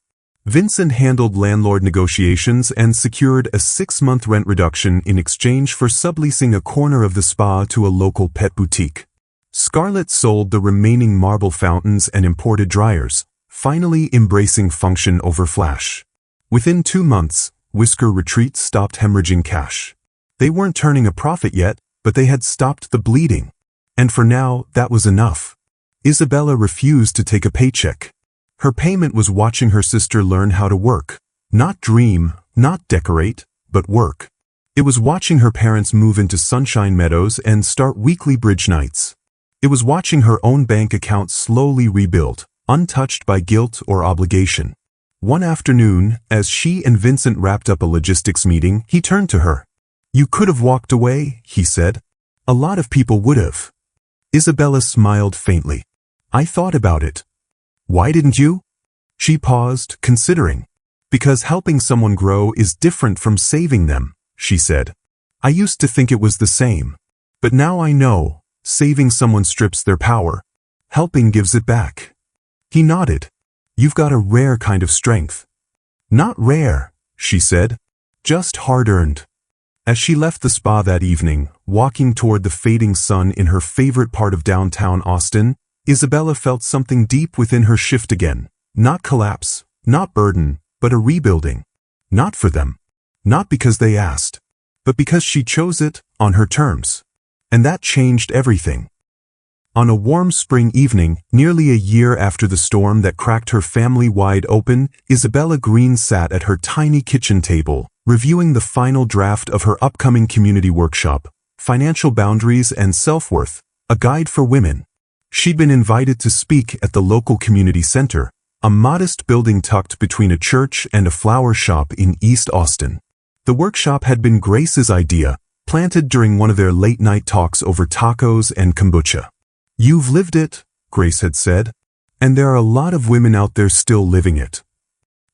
Vincent handled landlord negotiations and secured a 6-month rent reduction in exchange for subleasing a corner of the spa to a local pet boutique. Scarlett sold the remaining marble fountains and imported dryers, finally embracing function over flash. Within 2 months, Whisker Retreat stopped hemorrhaging cash. They weren't turning a profit yet, but they had stopped the bleeding. And for now, that was enough. Isabella refused to take a paycheck. Her payment was watching her sister learn how to work. Not dream, not decorate, but work. It was watching her parents move into Sunshine Meadows and start weekly bridge nights. It was watching her own bank account slowly rebuild, untouched by guilt or obligation. One afternoon, as she and Vincent wrapped up a logistics meeting, he turned to her. You could have walked away, he said. A lot of people would have. Isabella smiled faintly. I thought about it. Why didn't you? She paused, considering. Because helping someone grow is different from saving them, she said. I used to think it was the same. But now I know, saving someone strips their power. Helping gives it back. He nodded. You've got a rare kind of strength. Not rare, she said. Just hard-earned. As she left the spa that evening, walking toward the fading sun in her favorite part of downtown Austin, Isabella felt something deep within her shift again. Not collapse, not burden, but a rebuilding. Not for them. Not because they asked. But because she chose it, on her terms. And that changed everything. On a warm spring evening, nearly a year after the storm that cracked her family wide open, Isabella Green sat at her tiny kitchen table, reviewing the final draft of her upcoming community workshop, Financial Boundaries and Self-Worth, a guide for women. She'd been invited to speak at the local community center, a modest building tucked between a church and a flower shop in East Austin. The workshop had been Grace's idea, planted during one of their late-night talks over tacos and kombucha. You've lived it, Grace had said, and there are a lot of women out there still living it.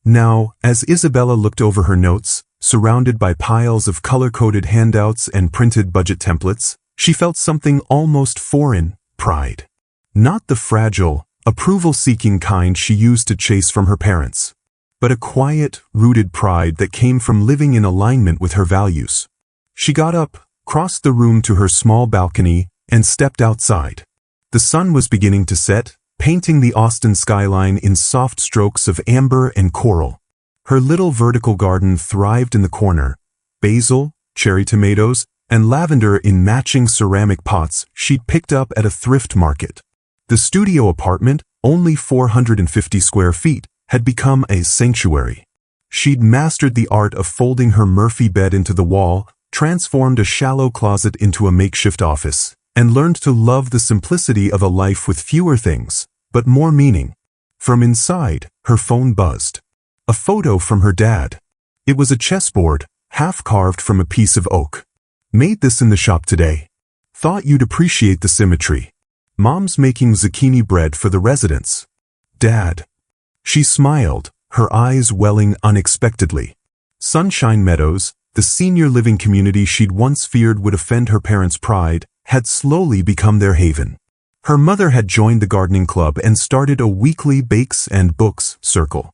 Now, as Isabella looked over her notes, surrounded by piles of color-coded handouts and printed budget templates, she felt something almost foreign, pride. Not the fragile, approval-seeking kind she used to chase from her parents, but a quiet, rooted pride that came from living in alignment with her values. She got up, crossed the room to her small balcony, and stepped outside. The sun was beginning to set, painting the Austin skyline in soft strokes of amber and coral. Her little vertical garden thrived in the corner. Basil, cherry tomatoes, and lavender in matching ceramic pots she'd picked up at a thrift market. The studio apartment, only 450 square feet, had become a sanctuary. She'd mastered the art of folding her Murphy bed into the wall, transformed a shallow closet into a makeshift office, and learned to love the simplicity of a life with fewer things, but more meaning. From inside, her phone buzzed. A photo from her dad. It was a chessboard, half carved from a piece of oak. Made this in the shop today. Thought you'd appreciate the symmetry. Mom's making zucchini bread for the residents. Dad. She smiled, her eyes welling unexpectedly. Sunshine Meadows, the senior living community she'd once feared would offend her parents' pride, had slowly become their haven. Her mother had joined the gardening club and started a weekly bakes and books circle.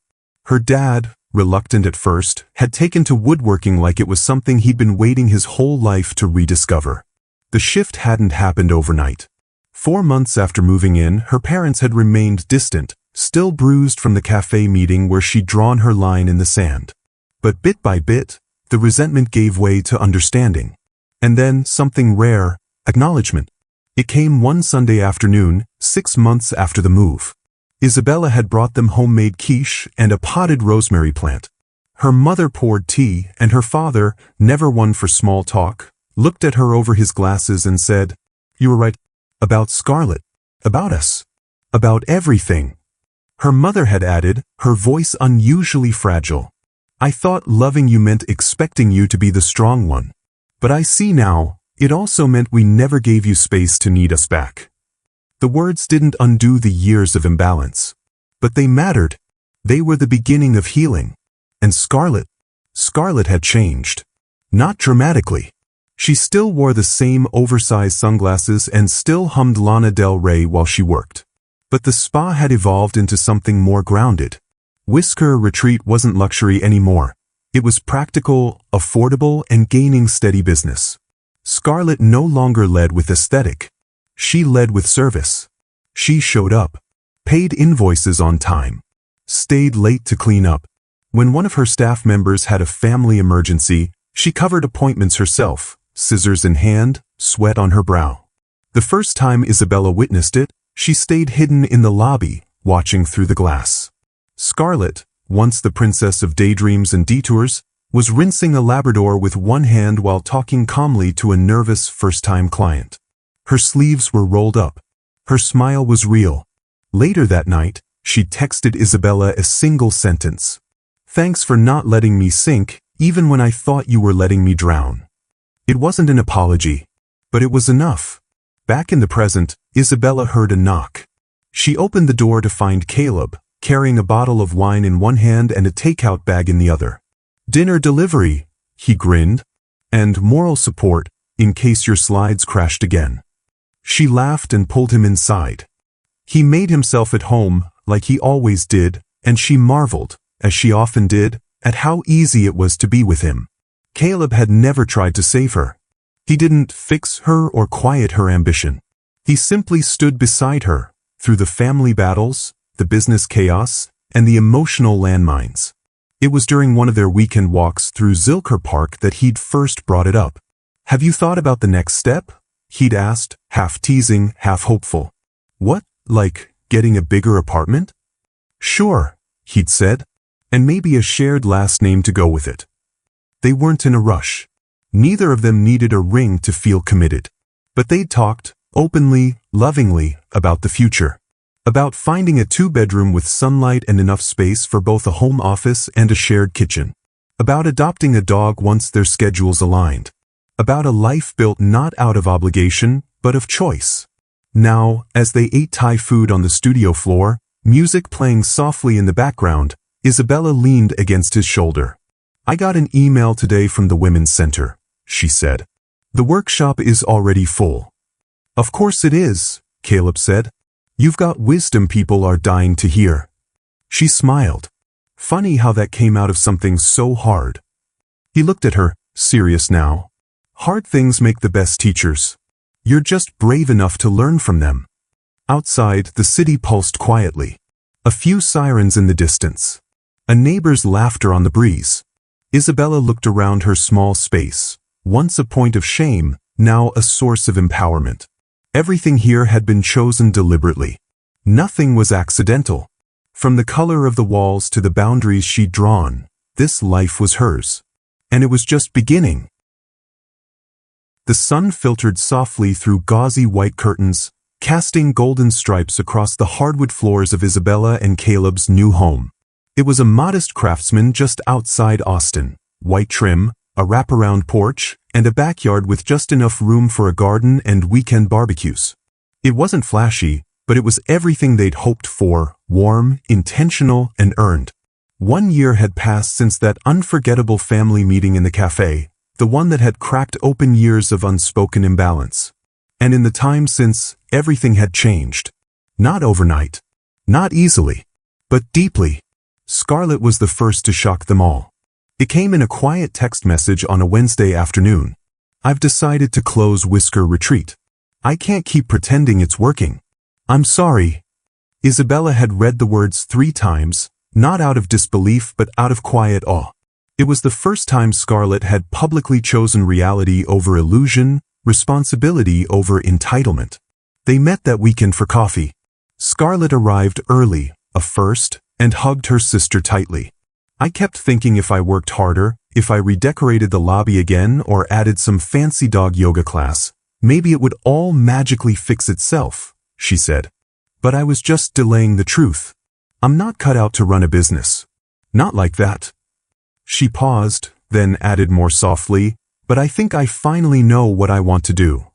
Her dad, reluctant at first, had taken to woodworking like it was something he'd been waiting his whole life to rediscover. The shift hadn't happened overnight. 4 months after moving in, her parents had remained distant, still bruised from the cafe meeting where she'd drawn her line in the sand. But bit by bit, the resentment gave way to understanding. And then something rare, acknowledgement. It came one Sunday afternoon, 6 months after the move. Isabella had brought them homemade quiche and a potted rosemary plant. Her mother poured tea, and her father, never one for small talk, looked at her over his glasses and said, "You were right. About Scarlett. About us. About everything." Her mother had added, her voice unusually fragile, "I thought loving you meant expecting you to be the strong one. But I see now, it also meant we never gave you space to need us back." The words didn't undo the years of imbalance. But they mattered. They were the beginning of healing. And Scarlett had changed. Not dramatically. She still wore the same oversized sunglasses and still hummed Lana Del Rey while she worked. But the spa had evolved into something more grounded. Whisker Retreat wasn't luxury anymore. It was practical, affordable, and gaining steady business. Scarlett no longer led with aesthetic. She led with service. She showed up, paid invoices on time, stayed late to clean up. When one of her staff members had a family emergency, she covered appointments herself, scissors in hand, sweat on her brow. The first time Isabella witnessed it, she stayed hidden in the lobby, watching through the glass. Scarlett, once the princess of daydreams and detours, was rinsing a Labrador with one hand while talking calmly to a nervous first-time client. Her sleeves were rolled up. Her smile was real. Later that night, she texted Isabella a single sentence. "Thanks for not letting me sink, even when I thought you were letting me drown." It wasn't an apology, but it was enough. Back in the present, Isabella heard a knock. She opened the door to find Caleb, carrying a bottle of wine in one hand and a takeout bag in the other. "Dinner delivery," he grinned, "and moral support, in case your slides crashed again." She laughed and pulled him inside. He made himself at home, like he always did, and she marveled, as she often did, at how easy it was to be with him. Caleb had never tried to save her. He didn't fix her or quiet her ambition. He simply stood beside her, through the family battles, the business chaos, and the emotional landmines. It was during one of their weekend walks through Zilker Park that he'd first brought it up. "Have you thought about the next step?" he'd asked, half teasing, half hopeful. "What, like getting a bigger apartment?" "Sure," he'd said, "and maybe a shared last name to go with it." They weren't in a rush. Neither of them needed a ring to feel committed. But they'd talked, openly, lovingly, about the future. About finding a 2-bedroom with sunlight and enough space for both a home office and a shared kitchen. About adopting a dog once their schedules aligned. About a life built not out of obligation, but of choice. Now, as they ate Thai food on the studio floor, music playing softly in the background, Isabella leaned against his shoulder. "I got an email today from the Women's Center," she said. "The workshop is already full." "Of course it is," Caleb said. "You've got wisdom people are dying to hear." She smiled. Funny how that came out of something so hard. He looked at her, serious now. Hard things make the best teachers. You're just brave enough to learn from them. Outside, the city pulsed quietly. A few sirens in the distance. A neighbor's laughter on the breeze. Isabella looked around her small space. Once a point of shame, now a source of empowerment. Everything here had been chosen deliberately. Nothing was accidental. From the color of the walls to the boundaries she'd drawn, this life was hers. And it was just beginning. The sun filtered softly through gauzy white curtains, casting golden stripes across the hardwood floors of Isabella and Caleb's new home. It was a modest craftsman just outside Austin. White trim, a wraparound porch, and a backyard with just enough room for a garden and weekend barbecues. It wasn't flashy, but it was everything they'd hoped for, warm, intentional, and earned. 1 year had passed since that unforgettable family meeting in the cafe, the one that had cracked open years of unspoken imbalance. And in the time since, everything had changed. Not overnight. Not easily. But deeply. Scarlett was the first to shock them all. It came in a quiet text message on a Wednesday afternoon. I've decided to close Whisker Retreat. I can't keep pretending it's working. I'm sorry. Isabella had read the words 3 times, not out of disbelief but out of quiet awe. It was the first time Scarlett had publicly chosen reality over illusion, responsibility over entitlement. They met that weekend for coffee. Scarlett arrived early, a first, and hugged her sister tightly. I kept thinking if I worked harder, if I redecorated the lobby again or added some fancy dog yoga class, maybe it would all magically fix itself, she said. But I was just delaying the truth. I'm not cut out to run a business. Not like that. She paused, then added more softly, but I think I finally know what I want to do.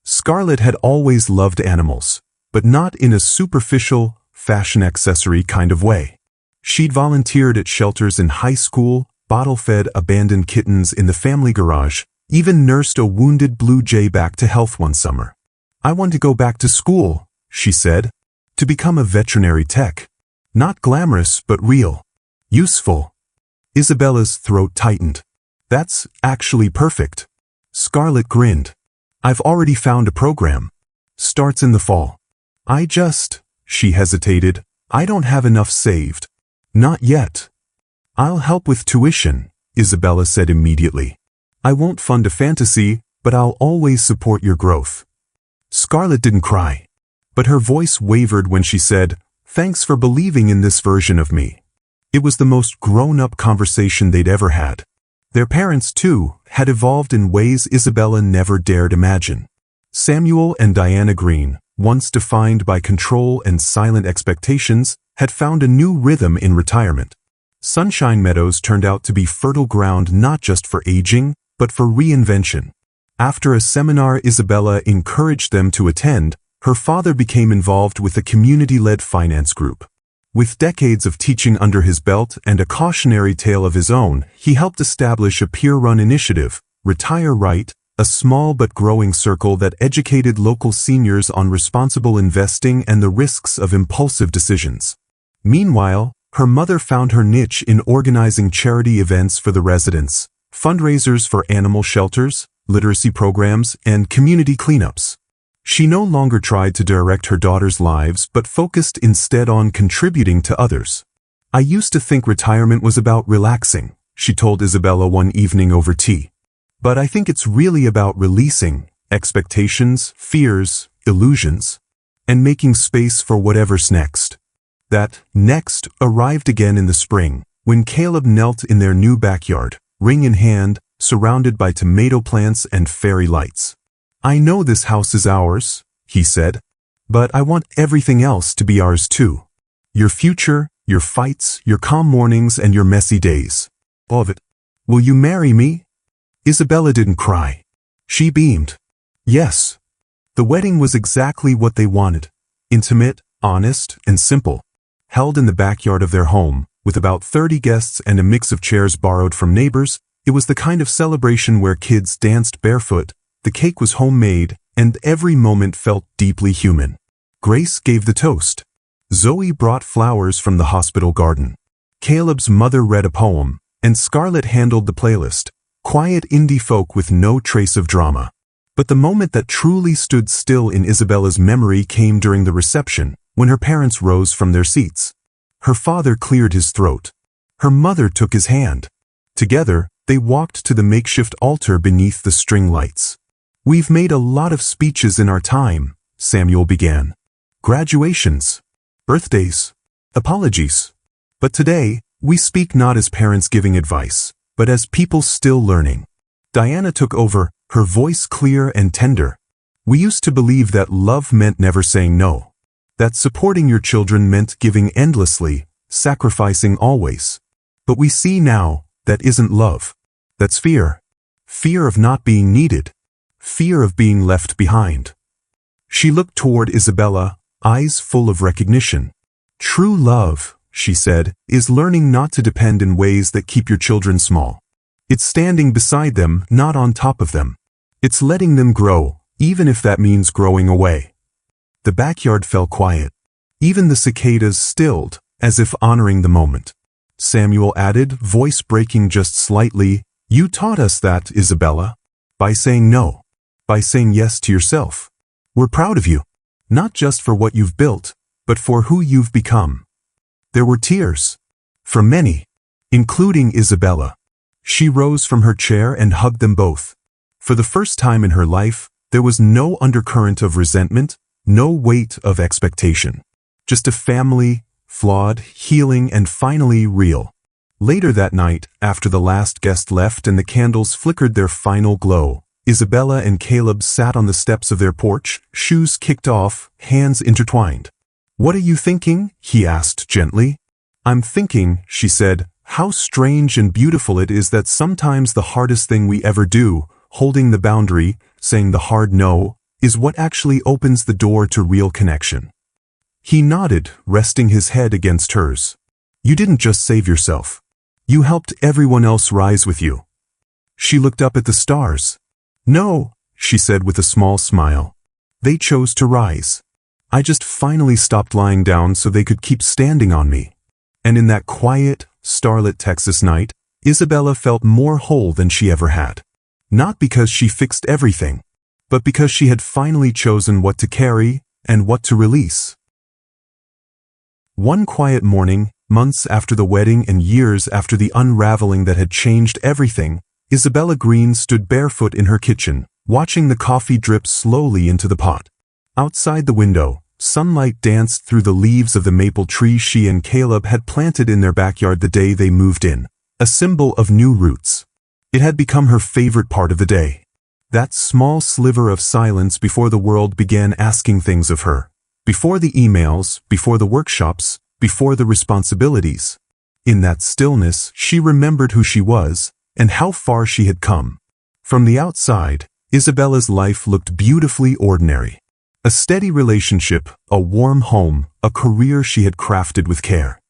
Scarlett had always loved animals, but not in a superficial, fashion accessory kind of way. She'd volunteered at shelters in high school, bottle-fed abandoned kittens in the family garage, even nursed a wounded blue jay back to health one summer. I want to go back to school, she said, to become a veterinary tech. Not glamorous, but real. Useful. Isabella's throat tightened. That's actually perfect. Scarlett grinned. I've already found a program. Starts in the fall. She hesitated. I don't have enough saved. Not yet. I'll help with tuition, Isabella said immediately. I won't fund a fantasy, but I'll always support your growth. Scarlett didn't cry, but her voice wavered when she said, Thanks for believing in this version of me. It was the most grown-up conversation they'd ever had. Their parents, too, had evolved in ways Isabella never dared imagine. Samuel and Diana Green, once defined by control and silent expectations, had found a new rhythm in retirement. Sunshine Meadows turned out to be fertile ground not just for aging, but for reinvention. After a seminar Isabella encouraged them to attend, her father became involved with a community-led finance group. With decades of teaching under his belt and a cautionary tale of his own, he helped establish a peer-run initiative, Retire Right, a small but growing circle that educated local seniors on responsible investing and the risks of impulsive decisions. Meanwhile, her mother found her niche in organizing charity events for the residents, fundraisers for animal shelters, literacy programs, and community cleanups. She no longer tried to direct her daughters' lives but focused instead on contributing to others. I used to think retirement was about relaxing, she told Isabella one evening over tea. But I think it's really about releasing expectations, fears, illusions, and making space for whatever's next. That next arrived again in the spring, when Caleb knelt in their new backyard, ring in hand, surrounded by tomato plants and fairy lights. I know this house is ours, he said, but I want everything else to be ours too. Your future, your fights, your calm mornings, and your messy days. All of it. Will you marry me? Isabella didn't cry. She beamed. Yes. The wedding was exactly what they wanted. Intimate, honest, and simple. Held in the backyard of their home, with about 30 guests and a mix of chairs borrowed from neighbors, it was the kind of celebration where kids danced barefoot, the cake was homemade, and every moment felt deeply human. Grace gave the toast. Zoe brought flowers from the hospital garden. Caleb's mother read a poem, and Scarlett handled the playlist, quiet indie folk with no trace of drama. But the moment that truly stood still in Isabella's memory came during the reception, when her parents rose from their seats. Her father cleared his throat. Her mother took his hand. Together, they walked to the makeshift altar beneath the string lights. "We've made a lot of speeches in our time," Samuel began. "Graduations, birthdays, apologies. But today, we speak not as parents giving advice, but as people still learning." Diana took over, her voice clear and tender. "We used to believe that love meant never saying no. That supporting your children meant giving endlessly, sacrificing always. But we see now, that isn't love. That's fear. Fear of not being needed. Fear of being left behind." She looked toward Isabella, eyes full of recognition. "True love," she said, "is learning not to depend in ways that keep your children small. It's standing beside them, not on top of them. It's letting them grow, even if that means growing away." The backyard fell quiet. Even the cicadas stilled, as if honoring the moment. Samuel added, voice breaking just slightly, "You taught us that, Isabella. By saying no. By saying yes to yourself. We're proud of you. Not just for what you've built, but for who you've become." There were tears. From many, including Isabella. She rose from her chair and hugged them both. For the first time in her life, there was no undercurrent of resentment, no weight of expectation. Just a family, flawed, healing, and finally real. Later that night, after the last guest left and the candles flickered their final glow, Isabella and Caleb sat on the steps of their porch, shoes kicked off, hands intertwined. "What are you thinking?" he asked gently. "I'm thinking," she said, "how strange and beautiful it is that sometimes the hardest thing we ever do, holding the boundary, saying the hard no, is what actually opens the door to real connection." He nodded, resting his head against hers. "You didn't just save yourself. You helped everyone else rise with you." She looked up at the stars. "No," she said with a small smile. "They chose to rise. I just finally stopped lying down so they could keep standing on me." And in that quiet, starlit Texas night, Isabella felt more whole than she ever had. Not because she fixed everything, but because she had finally chosen what to carry and what to release. One quiet morning, months after the wedding and years after the unraveling that had changed everything, Isabella Green stood barefoot in her kitchen, watching the coffee drip slowly into the pot. Outside the window, sunlight danced through the leaves of the maple tree she and Caleb had planted in their backyard the day they moved in, a symbol of new roots. It had become her favorite part of the day. That small sliver of silence before the world began asking things of her. Before the emails, before the workshops, before the responsibilities. In that stillness, she remembered who she was, and how far she had come. From the outside, Isabella's life looked beautifully ordinary. A steady relationship, a warm home, a career she had crafted with care.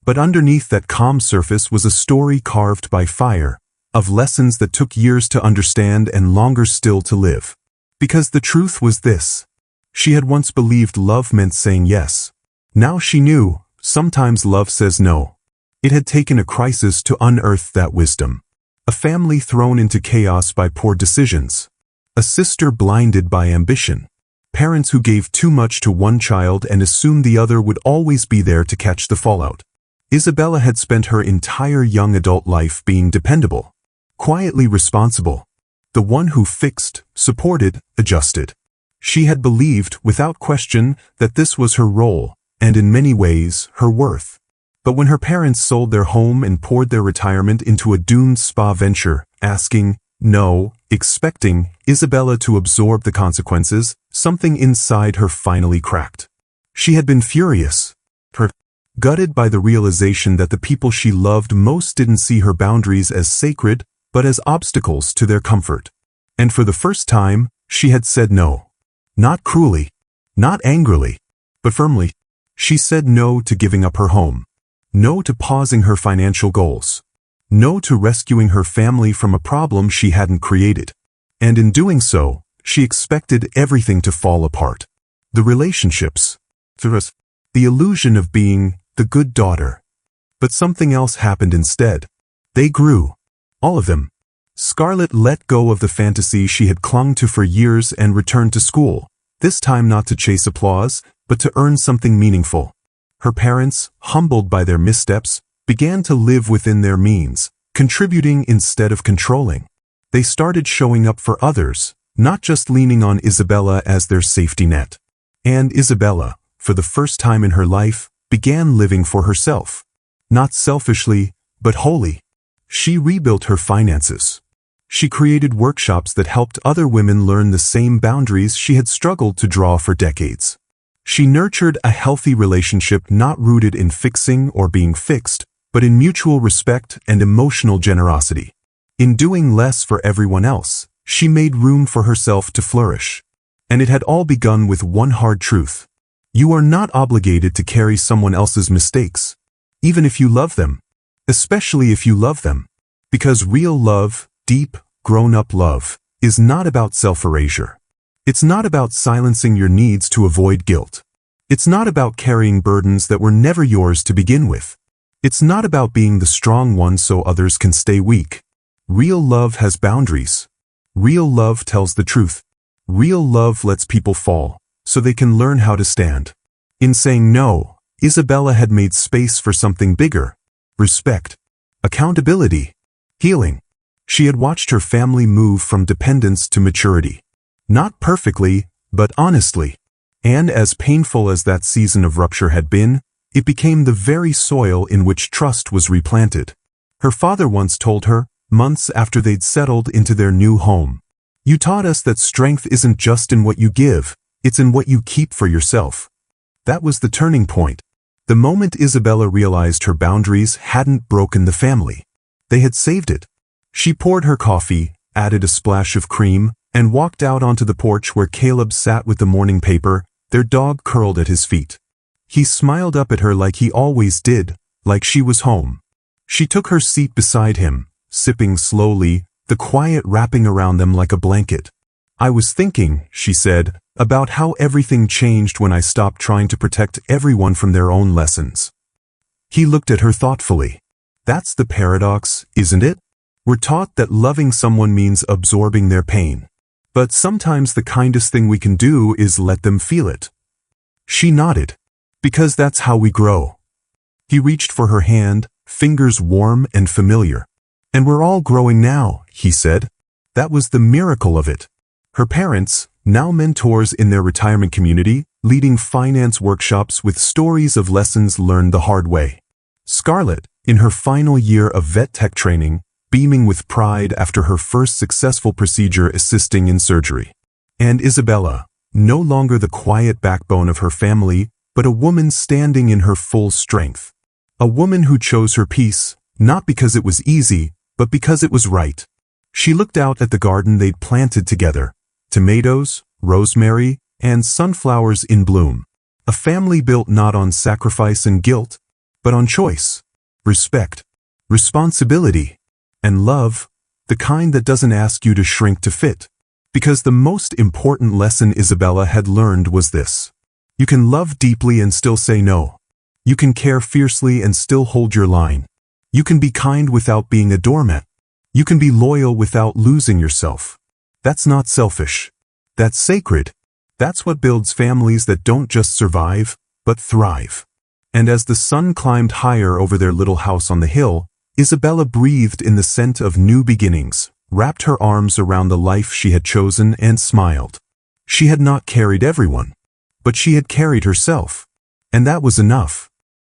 But underneath that calm surface was a story carved by fire, of lessons that took years to understand and longer still to live. Because the truth was this. She had once believed love meant saying yes. Now she knew, sometimes love says no. It had taken a crisis to unearth that wisdom. A family thrown into chaos by poor decisions. A sister blinded by ambition. Parents who gave too much to one child and assumed the other would always be there to catch the fallout. Isabella had spent her entire young adult life being dependable, quietly responsible, the one who fixed, supported, adjusted. She had believed, without question, that this was her role, and in many ways, her worth. But when her parents sold their home and poured their retirement into a doomed spa venture, asking, no, expecting Isabella to absorb the consequences, something inside her finally cracked. She had been furious, gutted by the realization that the people she loved most didn't see her boundaries as sacred, but as obstacles to their comfort. And for the first time, she had said no. Not cruelly, not angrily, but firmly. She said no to giving up her home. No to pausing her financial goals. No to rescuing her family from a problem she hadn't created. And in doing so, she expected everything to fall apart. The relationships. The illusion of being the good daughter. But something else happened instead. They grew. All of them. Scarlett let go of the fantasy she had clung to for years and returned to school, this time not to chase applause, but to earn something meaningful. Her parents, humbled by their missteps, began to live within their means, contributing instead of controlling. They started showing up for others, not just leaning on Isabella as their safety net. And Isabella, for the first time in her life, began living for herself. Not selfishly, but wholly. She rebuilt her finances. She created workshops that helped other women learn the same boundaries she had struggled to draw for decades. She nurtured a healthy relationship not rooted in fixing or being fixed, but in mutual respect and emotional generosity. In doing less for everyone else, she made room for herself to flourish. And it had all begun with one hard truth. You are not obligated to carry someone else's mistakes, even if you love them, especially if you love them. Because real love, deep, grown-up love, is not about self-erasure. It's not about silencing your needs to avoid guilt. It's not about carrying burdens that were never yours to begin with. It's not about being the strong one so others can stay weak. Real love has boundaries. Real love tells the truth. Real love lets people fall, so they can learn how to stand. In saying no, Isabella had made space for something bigger. Respect. Accountability. Healing. She had watched her family move from dependence to maturity. Not perfectly, but honestly. And as painful as that season of rupture had been, it became the very soil in which trust was replanted. Her father once told her, months after they'd settled into their new home, "You taught us that strength isn't just in what you give, it's in what you keep for yourself." That was the turning point. The moment Isabella realized her boundaries hadn't broken the family. They had saved it. She poured her coffee, added a splash of cream, and walked out onto the porch where Caleb sat with the morning paper, their dog curled at his feet. He smiled up at her like he always did, like she was home. She took her seat beside him, sipping slowly, the quiet wrapping around them like a blanket. "I was thinking," she said, "about how everything changed when I stopped trying to protect everyone from their own lessons." He looked at her thoughtfully. That's the paradox, isn't it? We're taught that loving someone means absorbing their pain. But sometimes the kindest thing we can do is let them feel it. She nodded. Because that's how we grow. He reached for her hand, fingers warm and familiar. "And we're all growing now," he said. That was the miracle of it. Her parents, now mentors in their retirement community, leading finance workshops with stories of lessons learned the hard way. Scarlett, in her final year of vet tech training, beaming with pride after her first successful procedure assisting in surgery. And Isabella, no longer the quiet backbone of her family, but a woman standing in her full strength. A woman who chose her peace, not because it was easy, but because it was right. She looked out at the garden they'd planted together. Tomatoes, rosemary, and sunflowers in bloom. A family built not on sacrifice and guilt, but on choice, respect, responsibility, and love, the kind that doesn't ask you to shrink to fit. Because the most important lesson Isabella had learned was this. You can love deeply and still say no. You can care fiercely and still hold your line. You can be kind without being a doormat. You can be loyal without losing yourself. That's not selfish. That's sacred. That's what builds families that don't just survive, but thrive. And as the sun climbed higher over their little house on the hill, Isabella breathed in the scent of new beginnings, wrapped her arms around the life she had chosen and smiled. She had not carried everyone, but she had carried herself. And that was enough.